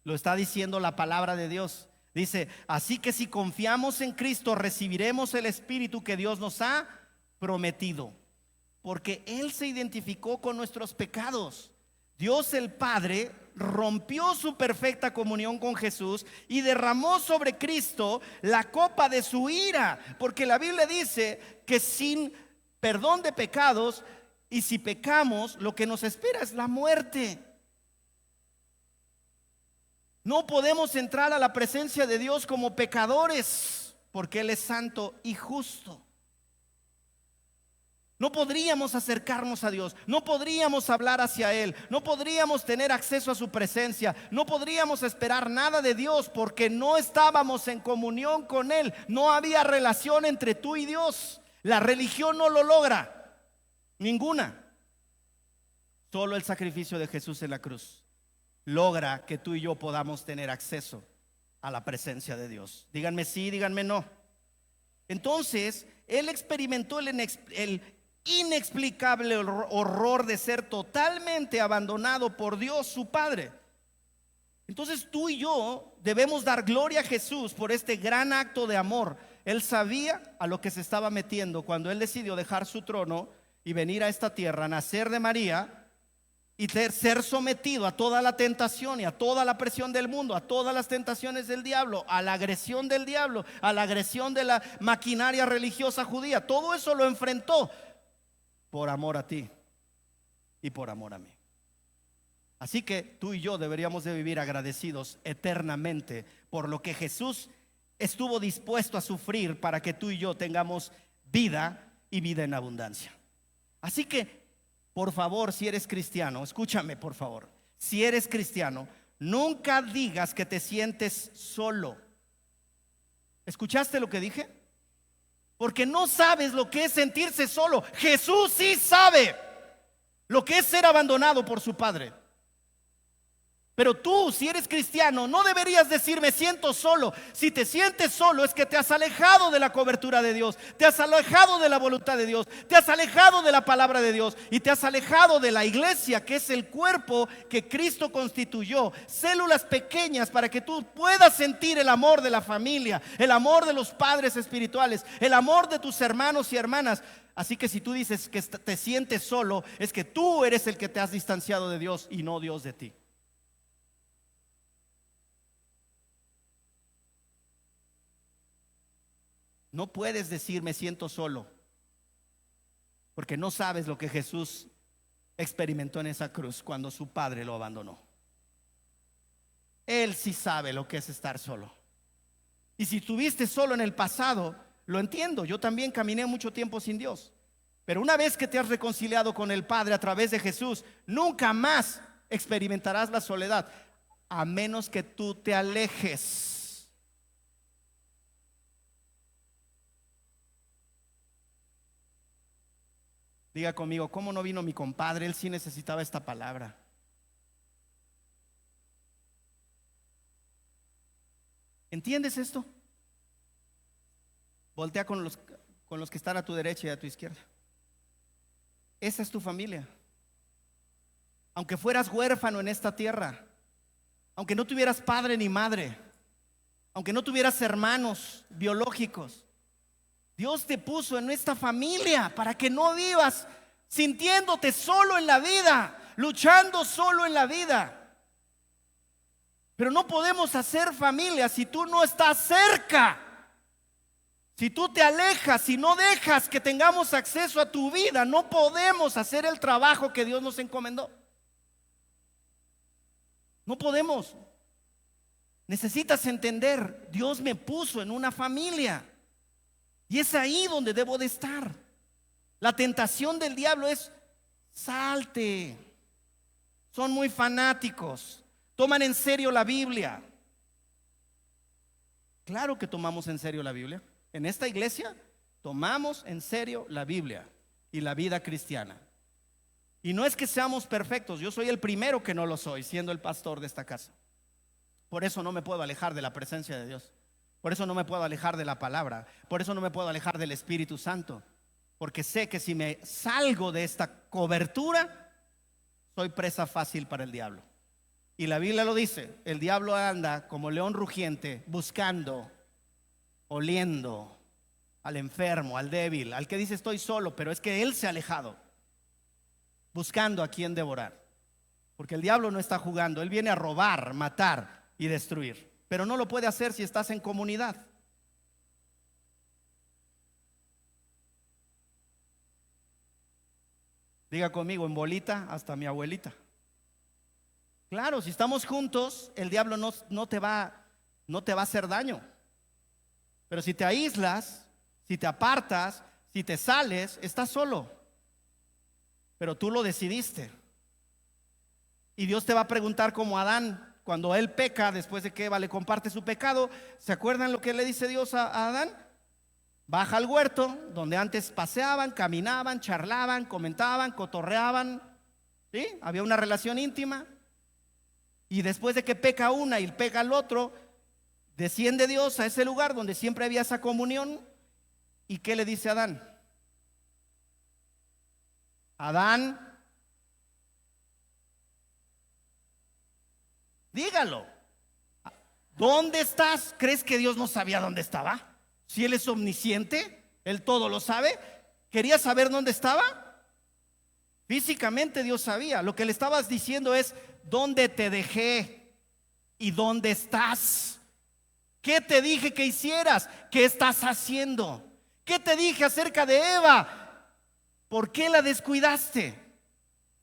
Lo está diciendo la palabra de Dios. Dice, así que si confiamos en Cristo, recibiremos el Espíritu que Dios nos ha prometido. Porque Él se identificó con nuestros pecados. Dios el Padre rompió su perfecta comunión con Jesús y derramó sobre Cristo la copa de su ira. Porque la Biblia dice que sin perdón de pecados, y si pecamos, lo que nos espera es la muerte. No podemos entrar a la presencia de Dios como pecadores, porque Él es santo y justo. No podríamos acercarnos a Dios, no podríamos hablar hacia Él, no podríamos tener acceso a su presencia, no podríamos esperar nada de Dios porque no estábamos en comunión con Él. No había relación entre tú y Dios. La religión no lo logra, ninguna. Solo el sacrificio de Jesús en la cruz logra que tú y yo podamos tener acceso a la presencia de Dios. Díganme sí, díganme no. Entonces, Él experimentó el inexplicable horror de ser totalmente abandonado por Dios su Padre. Entonces tú y yo debemos dar gloria a Jesús por este gran acto de amor. Él sabía a lo que se estaba metiendo cuando Él decidió dejar su trono y venir a esta tierra, nacer de María y ser sometido a toda la tentación y a toda la presión del mundo, a todas las tentaciones del diablo, a la agresión del diablo, a la agresión de la maquinaria religiosa judía. Todo eso lo enfrentó por amor a ti y por amor a mí. Así que tú y yo deberíamos de vivir agradecidos eternamente por lo que Jesús estuvo dispuesto a sufrir para que tú y yo tengamos vida y vida en abundancia. Así que, por favor, si eres cristiano, escúchame por favor, si eres cristiano, nunca digas que te sientes solo. ¿Escuchaste lo que dije? Porque no sabes lo que es sentirse solo. Jesús sí sabe lo que es ser abandonado por su Padre. Pero tú, si eres cristiano, no deberías decir me siento solo. Si te sientes solo es que te has alejado de la cobertura de Dios, te has alejado de la voluntad de Dios, te has alejado de la palabra de Dios y te has alejado de la iglesia, que es el cuerpo que Cristo constituyó. Células pequeñas para que tú puedas sentir el amor de la familia, el amor de los padres espirituales, el amor de tus hermanos y hermanas. Así que si tú dices que te sientes solo, es que tú eres el que te has distanciado de Dios y no Dios de ti. No puedes decir me siento solo, porque no sabes lo que Jesús experimentó en esa cruz cuando su Padre lo abandonó. Él sí sabe lo que es estar solo. Y si estuviste solo en el pasado, lo entiendo, yo también caminé mucho tiempo sin Dios. Pero una vez que te has reconciliado con el Padre a través de Jesús, nunca más experimentarás la soledad, a menos que tú te alejes. Diga conmigo, ¿cómo no vino mi compadre? Él sí necesitaba esta palabra. ¿Entiendes esto? Voltea con los que están a tu derecha y a tu izquierda. Esa es tu familia. Aunque fueras huérfano en esta tierra, aunque no tuvieras padre ni madre, aunque no tuvieras hermanos biológicos, Dios te puso en esta familia para que no vivas sintiéndote solo en la vida, luchando solo en la vida. Pero no podemos hacer familia si tú no estás cerca. Si tú te alejas, si no dejas que tengamos acceso a tu vida, no podemos hacer el trabajo que Dios nos encomendó. No podemos. Necesitas entender, Dios me puso en una familia. Y es ahí donde debo de estar. La tentación del diablo es: salte. Son muy fanáticos, toman en serio la Biblia. Claro que tomamos en serio la Biblia. En esta iglesia tomamos en serio la Biblia y la vida cristiana. Y no es que seamos perfectos, yo soy el primero que no lo soy, siendo el pastor de esta casa. Por eso no me puedo alejar de la presencia de Dios. Por eso no me puedo alejar de la palabra. Por eso no me puedo alejar del Espíritu Santo. Porque sé que si me salgo de esta cobertura, soy presa fácil para el diablo. Y la Biblia lo dice: el diablo anda como león rugiente, buscando, oliendo al enfermo, al débil, al que dice estoy solo, pero es que él se ha alejado, buscando a quien devorar. Porque el diablo no está jugando, él viene a robar, matar y destruir. Pero no lo puede hacer si estás en comunidad. Diga conmigo, en bolita hasta mi abuelita. Claro, si estamos juntos, el diablo no te va a hacer daño. Pero si te aíslas, si te apartas, si te sales, estás solo. Pero tú lo decidiste. Y Dios te va a preguntar como Adán. Cuando él peca, después de que Eva le comparte su pecado, ¿se acuerdan lo que le dice Dios a Adán? Baja al huerto, donde antes paseaban, caminaban, charlaban, comentaban, cotorreaban, ¿sí? Había una relación íntima. Y después de que peca una y peca al otro, desciende Dios a ese lugar donde siempre había esa comunión. ¿Y qué le dice a Adán? Adán, dígalo, ¿dónde estás? ¿Crees que Dios no sabía dónde estaba? Si Él es omnisciente, Él todo lo sabe. ¿Quería saber dónde estaba? Físicamente Dios sabía. Lo que le estabas diciendo es: ¿dónde te dejé? ¿Y dónde estás? ¿Qué te dije que hicieras? ¿Qué estás haciendo? ¿Qué te dije acerca de Eva? ¿Por qué la descuidaste?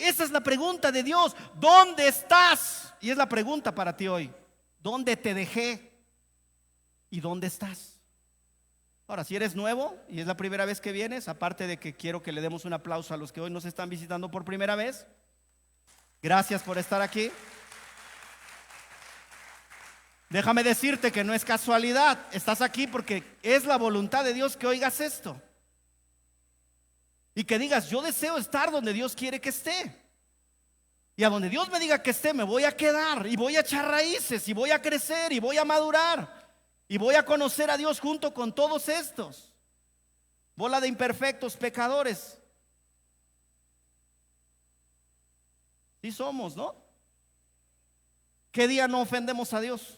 Esa es la pregunta de Dios. ¿Dónde estás? Y es la pregunta para ti hoy. ¿Dónde te dejé? ¿Y dónde estás? Ahora, si eres nuevo y es la primera vez que vienes, aparte de que quiero que le demos un aplauso a los que hoy nos están visitando por primera vez, gracias por estar aquí. Déjame decirte que no es casualidad, estás aquí porque es la voluntad de Dios que oigas esto y que digas: yo deseo estar donde Dios quiere que esté, y a donde Dios me diga que esté me voy a quedar, y voy a echar raíces, y voy a crecer, y voy a madurar, y voy a conocer a Dios junto con todos estos bola de imperfectos pecadores. Sí somos, ¿no? ¿Qué día no ofendemos a Dios?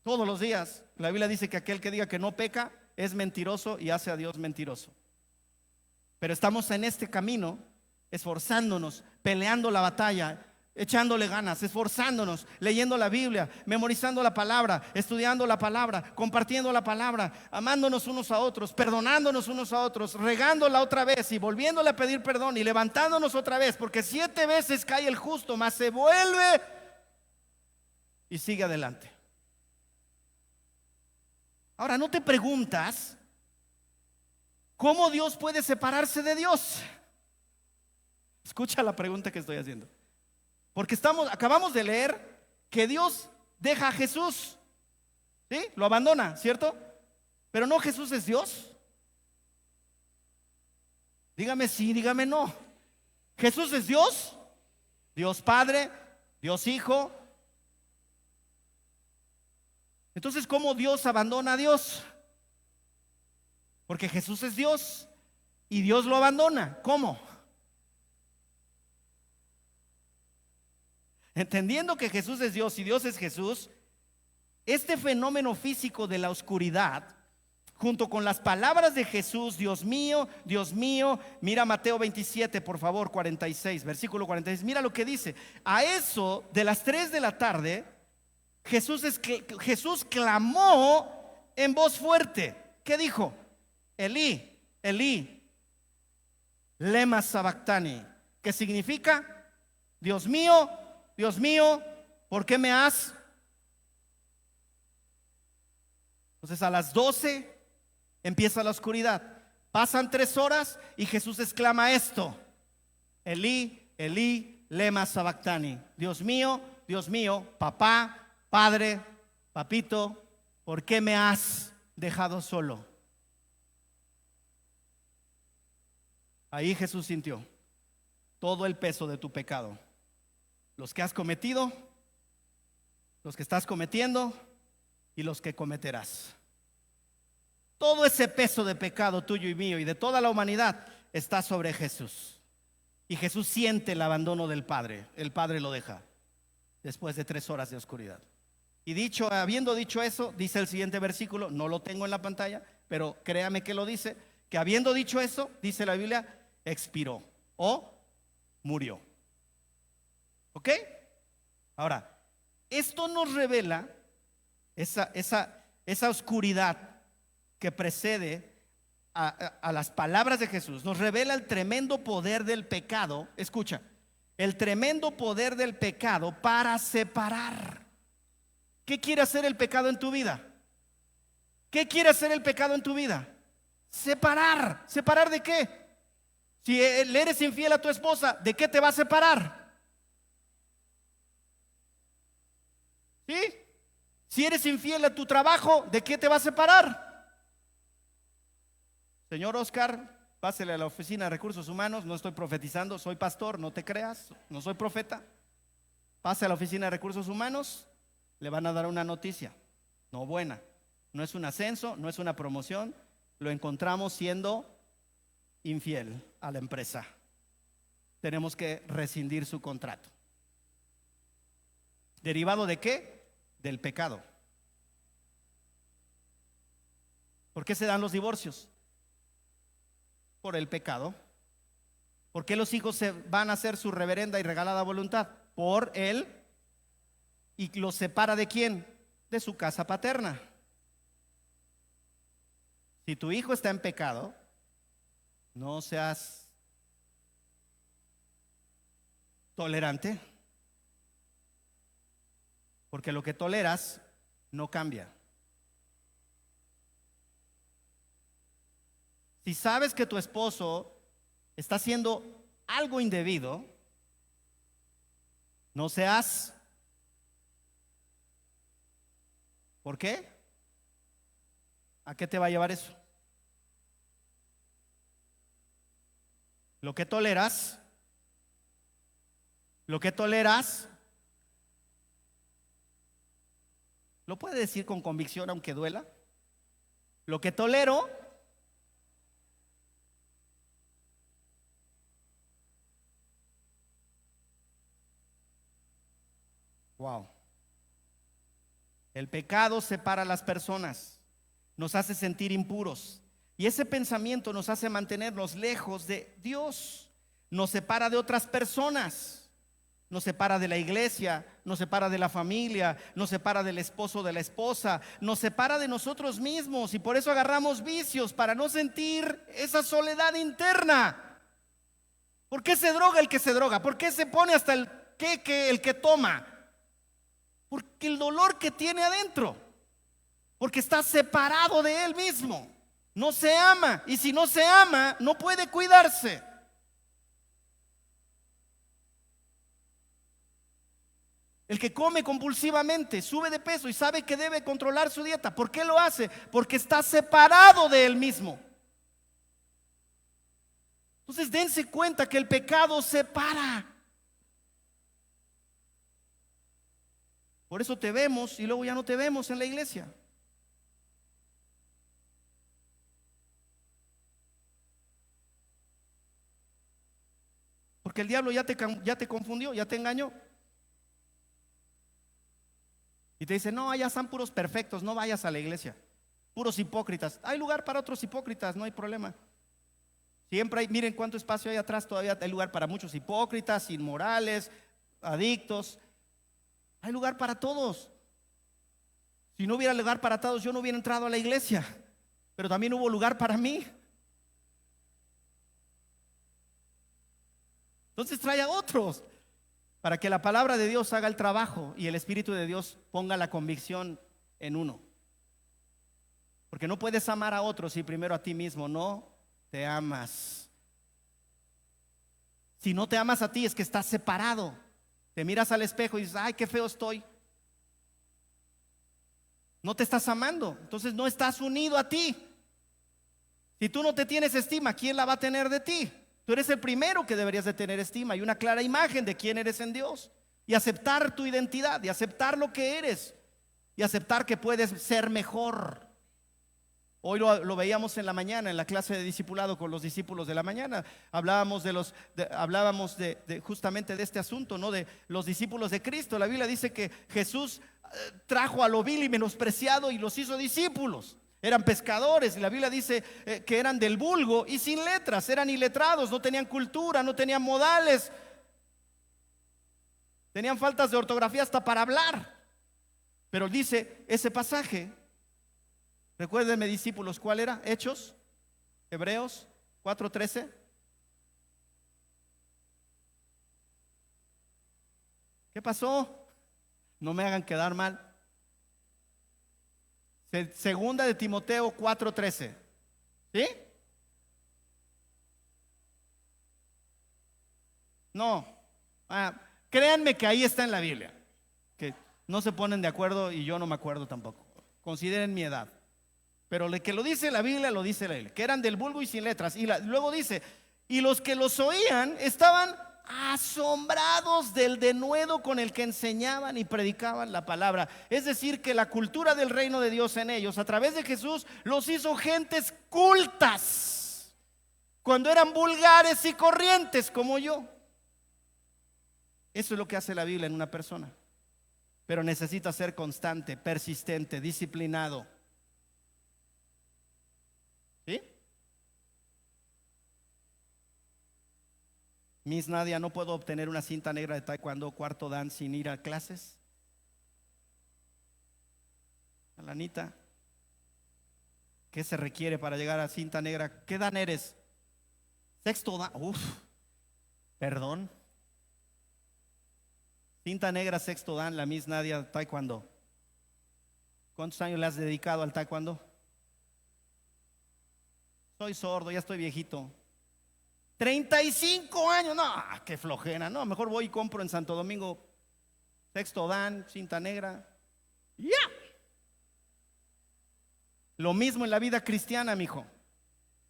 Todos los días. La Biblia dice que aquel que diga que no peca es mentiroso y hace a Dios mentiroso. Pero estamos en este camino, esforzándonos, peleando la batalla, echándole ganas, esforzándonos, leyendo la Biblia, memorizando la palabra, estudiando la palabra, compartiendo la palabra, amándonos unos a otros, perdonándonos unos a otros, regándola otra vez y volviéndole a pedir perdón y levantándonos otra vez, porque 7 veces cae el justo, mas se vuelve y sigue adelante. Ahora, ¿no te preguntas cómo Dios puede separarse de Dios? Escucha la pregunta que estoy haciendo. Porque acabamos de leer que Dios deja a Jesús, ¿sí? Lo abandona, ¿cierto? Pero no, Jesús es Dios. Dígame sí, dígame no. Jesús es Dios, Dios Padre, Dios Hijo. Entonces, ¿cómo Dios abandona a Dios? Porque Jesús es Dios y Dios lo abandona. ¿Cómo? Entendiendo que Jesús es Dios y Dios es Jesús, este fenómeno físico de la oscuridad, junto con las palabras de Jesús: Dios mío, mira Mateo 27, por favor, 46, versículo 46, mira lo que dice. A eso de las 3 de la tarde, Jesús clamó en voz fuerte. ¿Qué dijo? Elí, Elí, lema sabactani, que significa: Dios mío, ¿por qué me has? Entonces a las 12 empieza la oscuridad. Pasan 3 horas y Jesús exclama esto: Elí, Elí, lema sabactani. Dios mío, papá, padre, papito, ¿por qué me has dejado solo? Ahí Jesús sintió todo el peso de tu pecado, los que has cometido, los que estás cometiendo y los que cometerás. Todo ese peso de pecado tuyo y mío y de toda la humanidad está sobre Jesús. Y Jesús siente el abandono del Padre. El Padre lo deja después de 3 horas de oscuridad. Y habiendo dicho eso, dice el siguiente versículo, no lo tengo en la pantalla, pero créame que lo dice, que habiendo dicho eso, dice la Biblia, expiró o murió. ¿Ok? Ahora, esto nos revela esa oscuridad que precede a las palabras de Jesús. Nos revela el tremendo poder del pecado. Escucha, el tremendo poder del pecado para separar. ¿Qué quiere hacer el pecado en tu vida? ¿Qué quiere hacer el pecado en tu vida? Separar. ¿Separar de qué? Si le eres infiel a tu esposa, ¿de qué te va a separar? ¿Sí? Si eres infiel a tu trabajo, ¿de qué te va a separar? Señor Oscar, pásele a la oficina de recursos humanos. No estoy profetizando, soy pastor, no te creas, no soy profeta. Pase a la oficina de recursos humanos, le van a dar una noticia, no buena. No es un ascenso, no es una promoción. Lo encontramos siendo infiel a la empresa. Tenemos que rescindir su contrato. ¿Derivado de qué? Del pecado. ¿Por qué se dan los divorcios? Por el pecado. ¿Por qué los hijos se van a hacer su reverenda y regalada voluntad? Por él. ¿Y los separa de quién? De su casa paterna. Si tu hijo está en pecado, no seas tolerante, porque lo que toleras no cambia. Si sabes que tu esposo está haciendo algo indebido, no seas. ¿Por qué? ¿A qué te va a llevar eso? Lo que toleras, lo puede decir con convicción aunque duela. Lo que tolero, wow. El pecado separa a las personas, nos hace sentir impuros, y ese pensamiento nos hace mantenernos lejos de Dios, nos separa de otras personas, nos separa de la iglesia, nos separa de la familia, nos separa del esposo, de la esposa, nos separa de nosotros mismos, y por eso agarramos vicios para no sentir esa soledad interna. ¿Por qué se droga el que se droga? ¿Por qué se pone hasta el queque el que toma? Porque el dolor que tiene adentro, porque está separado de él mismo, no se ama, y si no se ama, no puede cuidarse. El que come compulsivamente, sube de peso y sabe que debe controlar su dieta. ¿Por qué lo hace? Porque está separado de él mismo. Entonces dense cuenta que el pecado separa. Por eso te vemos y luego ya no te vemos en la iglesia. Porque el diablo ya te confundió, ya te engañó. Y te dice, no, allá están puros perfectos, no vayas a la iglesia. Puros hipócritas. Hay lugar para otros hipócritas, no hay problema. Siempre hay, miren cuánto espacio hay atrás, todavía hay lugar para muchos hipócritas, inmorales, adictos. Hay lugar para todos. Si no hubiera lugar para todos, yo no hubiera entrado a la iglesia. Pero también hubo lugar para mí. Entonces trae a otros para que la palabra de Dios haga el trabajo y el Espíritu de Dios ponga la convicción en uno. Porque no puedes amar a otros si primero a ti mismo no te amas. Si no te amas a ti es que estás separado. Te miras al espejo y dices, ay, qué feo estoy. No te estás amando, entonces no estás unido a ti. Si tú no te tienes estima, ¿quién la va a tener de ti? Tú eres el primero que deberías de tener estima y una clara imagen de quién eres en Dios, y aceptar tu identidad, y aceptar lo que eres, y aceptar que puedes ser mejor. Hoy lo veíamos en la mañana en la clase de discipulado con los discípulos de la mañana. Hablábamos justamente de este asunto, ¿no? De los discípulos de Cristo. La Biblia dice que Jesús trajo a lo vil y menospreciado y los hizo discípulos. Eran pescadores, y la Biblia dice que eran del vulgo y sin letras, eran iletrados, no tenían cultura, no tenían modales, tenían faltas de ortografía hasta para hablar. Pero dice ese pasaje, recuérdenme, discípulos, ¿cuál era? Hechos, Hebreos 4:13. ¿Qué pasó? No me hagan quedar mal. Segunda de Timoteo 4:13. ¿Sí? No. Créanme que ahí está en la Biblia. Que no se ponen de acuerdo y yo no me acuerdo tampoco. Consideren mi edad. Pero lo que lo dice la Biblia, lo dice la Biblia. Que eran del vulgo y sin letras. Y luego dice, y los que los oían estaban asombrados del denuedo con el que enseñaban y predicaban la palabra. Es decir, que la cultura del reino de Dios en ellos, a través de Jesús, los hizo gentes cultas, cuando eran vulgares y corrientes como yo. Eso es lo que hace la Biblia en una persona. Pero necesita ser constante, persistente, disciplinado. ¿Sí? Miss Nadia, ¿no puedo obtener una cinta negra de taekwondo cuarto dan sin ir a clases? Alanita, ¿qué se requiere para llegar a cinta negra? ¿Qué dan eres? Sexto dan. Perdón. Cinta negra, sexto dan, la Miss Nadia, taekwondo. ¿Cuántos años le has dedicado al taekwondo? Soy sordo, ya estoy viejito. 35 años, no, qué flojera, no, mejor voy y compro en Santo Domingo sexto dan, cinta negra. Ya. Lo mismo en la vida cristiana, mijo.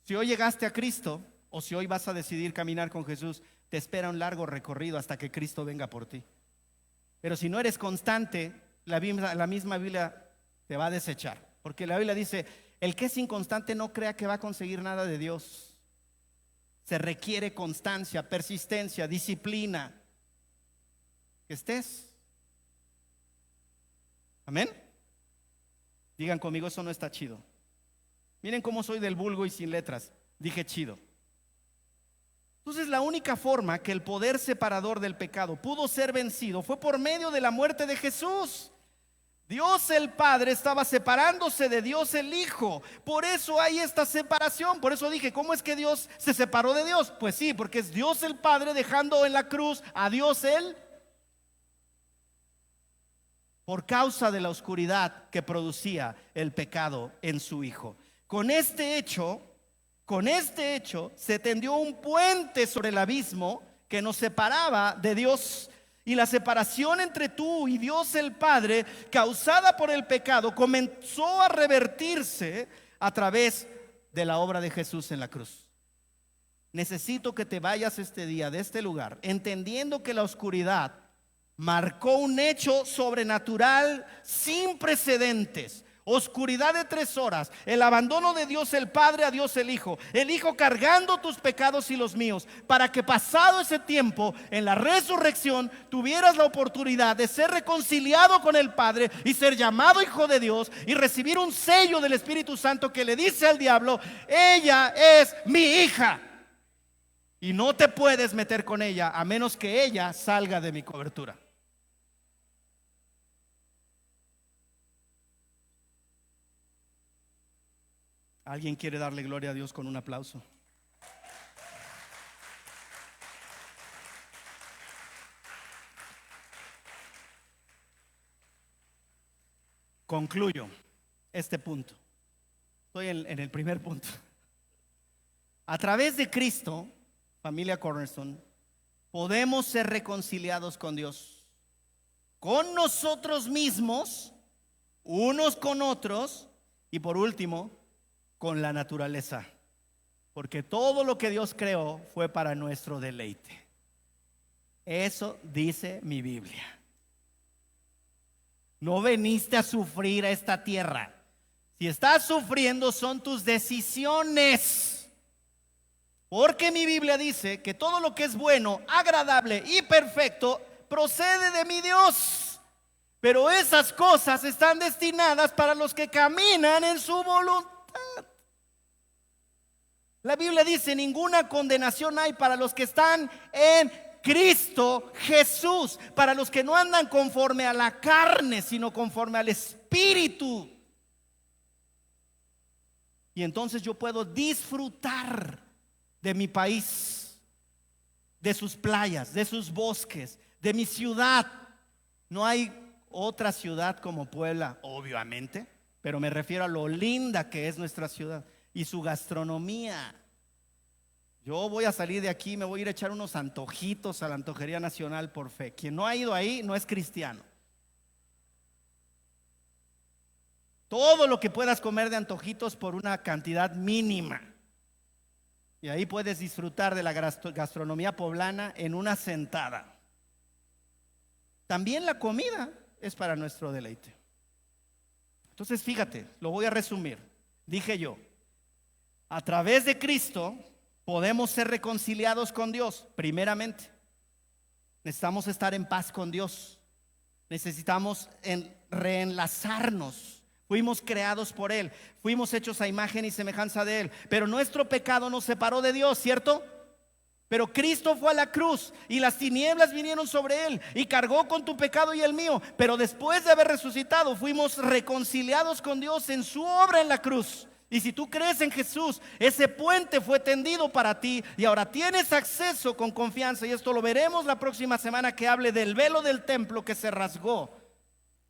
Si hoy llegaste a Cristo o si hoy vas a decidir caminar con Jesús, te espera un largo recorrido hasta que Cristo venga por ti. Pero si no eres constante, la misma Biblia te va a desechar. Porque la Biblia dice, el que es inconstante no crea que va a conseguir nada de Dios. Se requiere constancia, persistencia, disciplina. Que estés. Amén. Digan conmigo, eso no está chido. Miren cómo soy del vulgo y sin letras. Dije chido. Entonces la única forma que el poder separador del pecado pudo ser vencido fue por medio de la muerte de Jesús. Dios el Padre estaba separándose de Dios el Hijo. Por eso hay esta separación. Por eso dije, ¿cómo es que Dios se separó de Dios? Pues sí, porque es Dios el Padre dejando en la cruz a Dios el, por causa de la oscuridad que producía el pecado en su Hijo. Con este hecho se tendió un puente sobre el abismo que nos separaba de Dios. Y la separación entre tú y Dios el Padre, causada por el pecado, comenzó a revertirse a través de la obra de Jesús en la cruz. Necesito que te vayas este día de este lugar entendiendo que la oscuridad marcó un hecho sobrenatural sin precedentes. Oscuridad de 3 horas, el abandono de Dios el Padre a Dios el Hijo cargando tus pecados y los míos, para que pasado ese tiempo en la resurrección tuvieras la oportunidad de ser reconciliado con el Padre y ser llamado hijo de Dios y recibir un sello del Espíritu Santo que le dice al diablo: ella es mi hija y no te puedes meter con ella a menos que ella salga de mi cobertura. ¿Alguien quiere darle gloria a Dios con un aplauso? Concluyo este punto. Estoy en el primer punto. A través de Cristo, familia Cornerstone, podemos ser reconciliados con Dios, con nosotros mismos, unos con otros y por último, con la naturaleza, porque todo lo que Dios creó fue para nuestro deleite. Eso dice mi Biblia. No veniste a sufrir a esta tierra. Si estás sufriendo son tus decisiones, porque mi Biblia dice que todo lo que es bueno, agradable y perfecto procede de mi Dios. Pero esas cosas están destinadas para los que caminan en su voluntad. La Biblia dice: ninguna condenación hay para los que están en Cristo Jesús, para los que no andan conforme a la carne, sino conforme al Espíritu. Y entonces yo puedo disfrutar de mi país, de sus playas, de sus bosques, de mi ciudad. No hay otra ciudad como Puebla, obviamente, pero me refiero a lo linda que es nuestra ciudad y su gastronomía. Yo voy a salir de aquí, me voy a ir a echar unos antojitos a la Antojería Nacional por fe. Quien no ha ido ahí no es cristiano. Todo lo que puedas comer de antojitos por una cantidad mínima. Y ahí puedes disfrutar de la gastronomía poblana en una sentada. También la comida es para nuestro deleite. Entonces fíjate, lo voy a resumir. Dije yo, a través de Cristo podemos ser reconciliados con Dios. Primeramente, necesitamos estar en paz con Dios. Necesitamos reenlazarnos. Fuimos creados por Él, fuimos hechos a imagen y semejanza de Él, pero nuestro pecado nos separó de Dios, ¿cierto? Pero Cristo fue a la cruz y las tinieblas vinieron sobre Él y cargó con tu pecado y el mío. Pero después de haber resucitado, fuimos reconciliados con Dios en su obra en la cruz. Y si tú crees en Jesús, ese puente fue tendido para ti y ahora tienes acceso con confianza. Y esto lo veremos la próxima semana, que hable del velo del templo que se rasgó.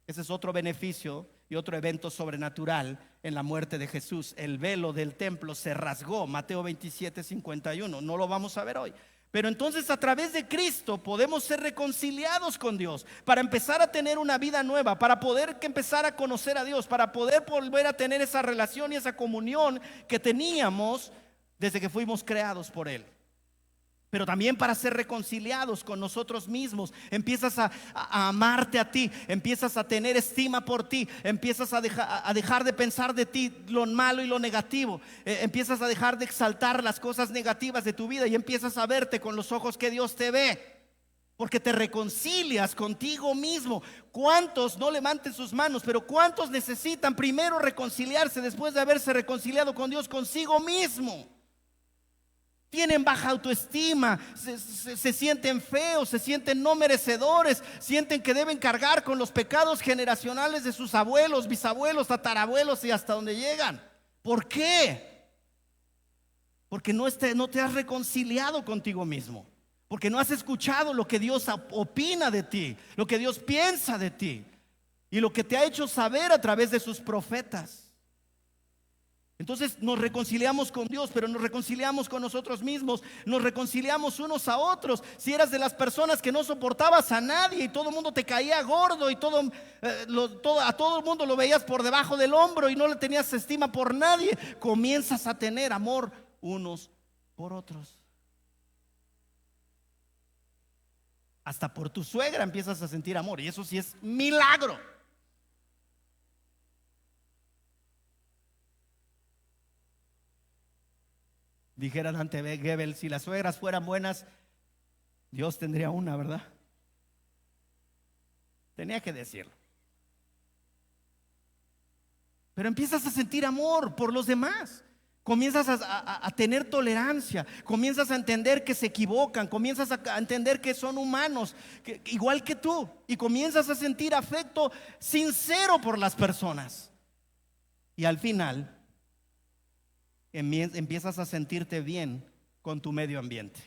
Ese es otro beneficio y otro evento sobrenatural en la muerte de Jesús. El velo del templo se rasgó, Mateo 27:51. No lo vamos a ver hoy. Pero entonces a través de Cristo podemos ser reconciliados con Dios, para empezar a tener una vida nueva, para poder empezar a conocer a Dios, para poder volver a tener esa relación y esa comunión que teníamos desde que fuimos creados por Él. Pero también para ser reconciliados con nosotros mismos. Empiezas a amarte a ti, empiezas a tener estima por ti, empiezas a dejar de pensar de ti lo malo y lo negativo, empiezas a dejar de exaltar las cosas negativas de tu vida y empiezas a verte con los ojos que Dios te ve, porque te reconcilias contigo mismo. ¿Cuántos, no levanten sus manos, pero cuántos necesitan primero reconciliarse después de haberse reconciliado con Dios, consigo mismo? Tienen baja autoestima, se sienten feos, se sienten no merecedores, sienten que deben cargar con los pecados generacionales de sus abuelos, bisabuelos, tatarabuelos y hasta donde llegan. ¿Por qué? Porque no te has reconciliado contigo mismo, porque no has escuchado lo que Dios opina de ti, lo que Dios piensa de ti y lo que te ha hecho saber a través de sus profetas. Entonces nos reconciliamos con Dios, pero nos reconciliamos con nosotros mismos, nos reconciliamos unos a otros. Si eras de las personas que no soportabas a nadie y todo el mundo te caía gordo y a todo el mundo lo veías por debajo del hombro y no le tenías estima por nadie, comienzas a tener amor unos por otros. Hasta por tu suegra empiezas a sentir amor, y eso sí es milagro. Dijera Dante Gebel, si las suegras fueran buenas, Dios tendría una, ¿verdad? Tenía que decirlo. Pero empiezas a sentir amor por los demás. Comienzas a tener tolerancia. Comienzas a entender que se equivocan. Comienzas a entender que son humanos, igual que tú. Y comienzas a sentir afecto sincero por las personas. Y al final empiezas a sentirte bien con tu medio ambiente,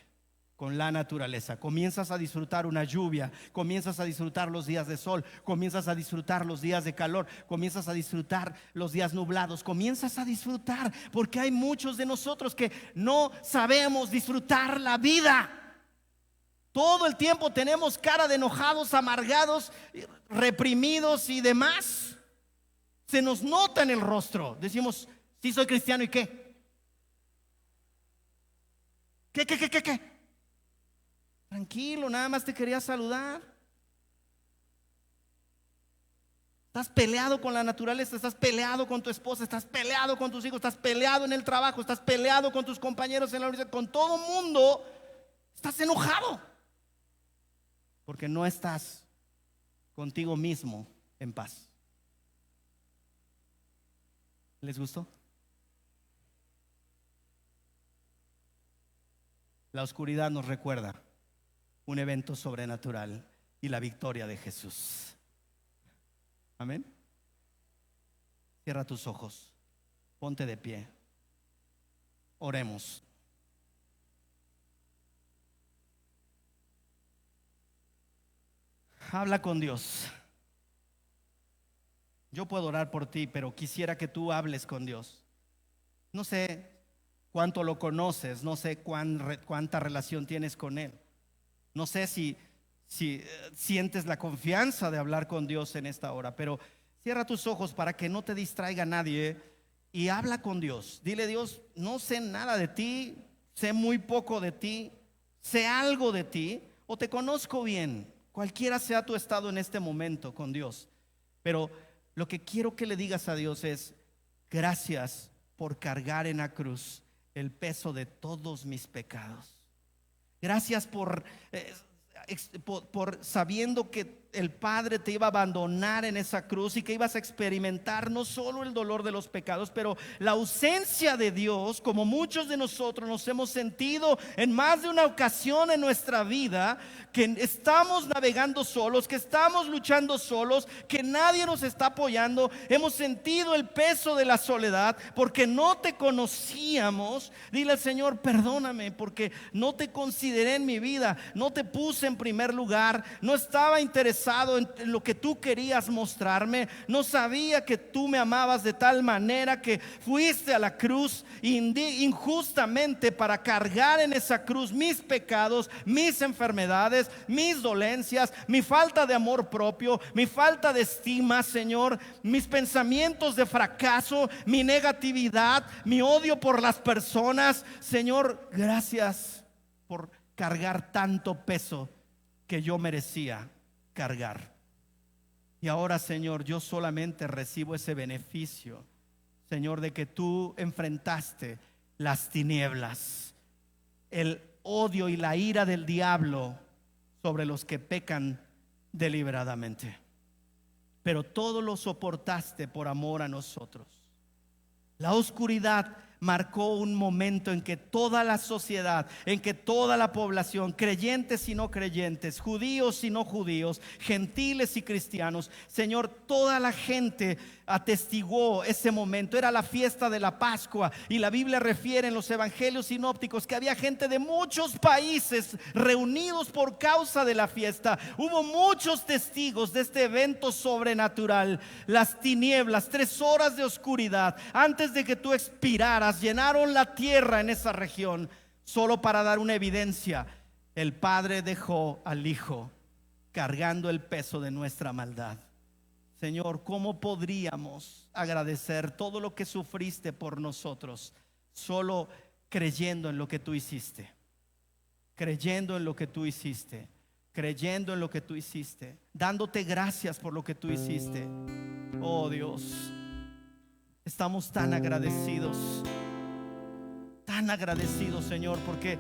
con la naturaleza. Comienzas a disfrutar una lluvia, comienzas a disfrutar los días de sol, comienzas a disfrutar los días de calor, comienzas a disfrutar los días nublados, comienzas a disfrutar, porque hay muchos de nosotros que no sabemos disfrutar la vida. Todo el tiempo tenemos cara de enojados, amargados, reprimidos y demás. Se nos nota en el rostro. Decimos, sí soy cristiano, ¿y qué? ¿Qué? Tranquilo, nada más te quería saludar. Estás peleado con la naturaleza, estás peleado con tu esposa, estás peleado con tus hijos, estás peleado en el trabajo, estás peleado con tus compañeros en la universidad, con todo mundo. Estás enojado porque no estás contigo mismo en paz. ¿Les gustó? La oscuridad nos recuerda un evento sobrenatural y la victoria de Jesús. Amén. Cierra tus ojos, ponte de pie, oremos. Habla con Dios. Yo puedo orar por ti, pero quisiera que tú hables con Dios. No sé cuánto lo conoces, no sé cuánta relación tienes con Él. No sé si sientes la confianza de hablar con Dios en esta hora, pero cierra tus ojos para que no te distraiga nadie y habla con Dios. Dile: Dios, no sé nada de ti, sé muy poco de ti, sé algo de ti o te conozco bien. Cualquiera sea tu estado en este momento con Dios, pero lo que quiero que le digas a Dios es: gracias por cargar en la cruz el peso de todos mis pecados. Gracias por sabiendo que el Padre te iba a abandonar en esa cruz y que ibas a experimentar no solo el dolor de los pecados, pero la ausencia de Dios, como muchos de nosotros nos hemos sentido en más de una ocasión en nuestra vida, que estamos navegando solos, que estamos luchando solos, que nadie nos está apoyando. Hemos sentido el peso de la soledad porque no te conocíamos. Dile al Señor: perdóname porque no te consideré en mi vida, no te puse en primer lugar, no estaba interesado en lo que tú querías mostrarme, no sabía que tú me amabas de tal manera que fuiste a la cruz injustamente para cargar en esa cruz mis pecados, mis enfermedades, mis dolencias, mi falta de amor propio, mi falta de estima, Señor, mis pensamientos de fracaso, mi negatividad, mi odio por las personas. Señor, gracias por cargar tanto peso que yo merecía cargar. Y ahora, Señor, yo solamente recibo ese beneficio, Señor, de que tú enfrentaste las tinieblas, el odio y la ira del diablo sobre los que pecan deliberadamente. Pero todo lo soportaste por amor a nosotros. La oscuridad marcó un momento en que toda la sociedad, en que toda la población, creyentes y no creyentes, judíos y no judíos, gentiles y cristianos, Señor, toda la gente atestiguó ese momento. Era la fiesta de la Pascua y la Biblia refiere en los evangelios sinópticos que había gente de muchos países reunidos por causa de la fiesta. Hubo muchos testigos de este evento sobrenatural. Las tinieblas, 3 horas de oscuridad antes de que tú expiraras, llenaron la tierra en esa región. Solo para dar una evidencia: el Padre dejó al Hijo cargando el peso de nuestra maldad. Señor, ¿cómo podríamos agradecer todo lo que sufriste por nosotros solo creyendo en lo que tú hiciste? Creyendo en lo que tú hiciste, creyendo en lo que tú hiciste, dándote gracias por lo que tú hiciste. Oh Dios, estamos tan agradecidos, Señor, porque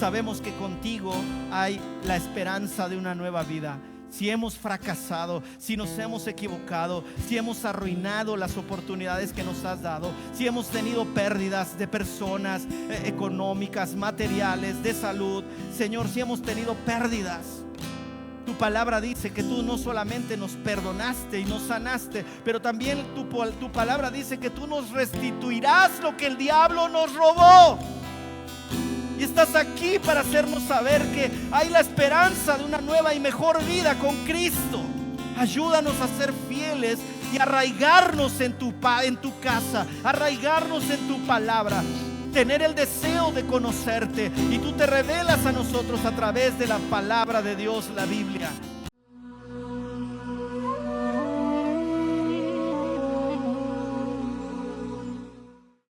sabemos que contigo hay la esperanza de una nueva vida. Si hemos fracasado, si nos hemos equivocado, si hemos arruinado las oportunidades que nos has dado, si hemos tenido pérdidas de personas económicas, materiales, de salud, Señor, si hemos tenido pérdidas, tu palabra dice que tú no solamente nos perdonaste y nos sanaste, pero también tu palabra dice que tú nos restituirás lo que el diablo nos robó. Y estás aquí para hacernos saber que hay la esperanza de una nueva y mejor vida con Cristo. Ayúdanos a ser fieles y arraigarnos en tu casa, arraigarnos en tu palabra, tener el deseo de conocerte. Y tú te revelas a nosotros a través de la palabra de Dios, la Biblia.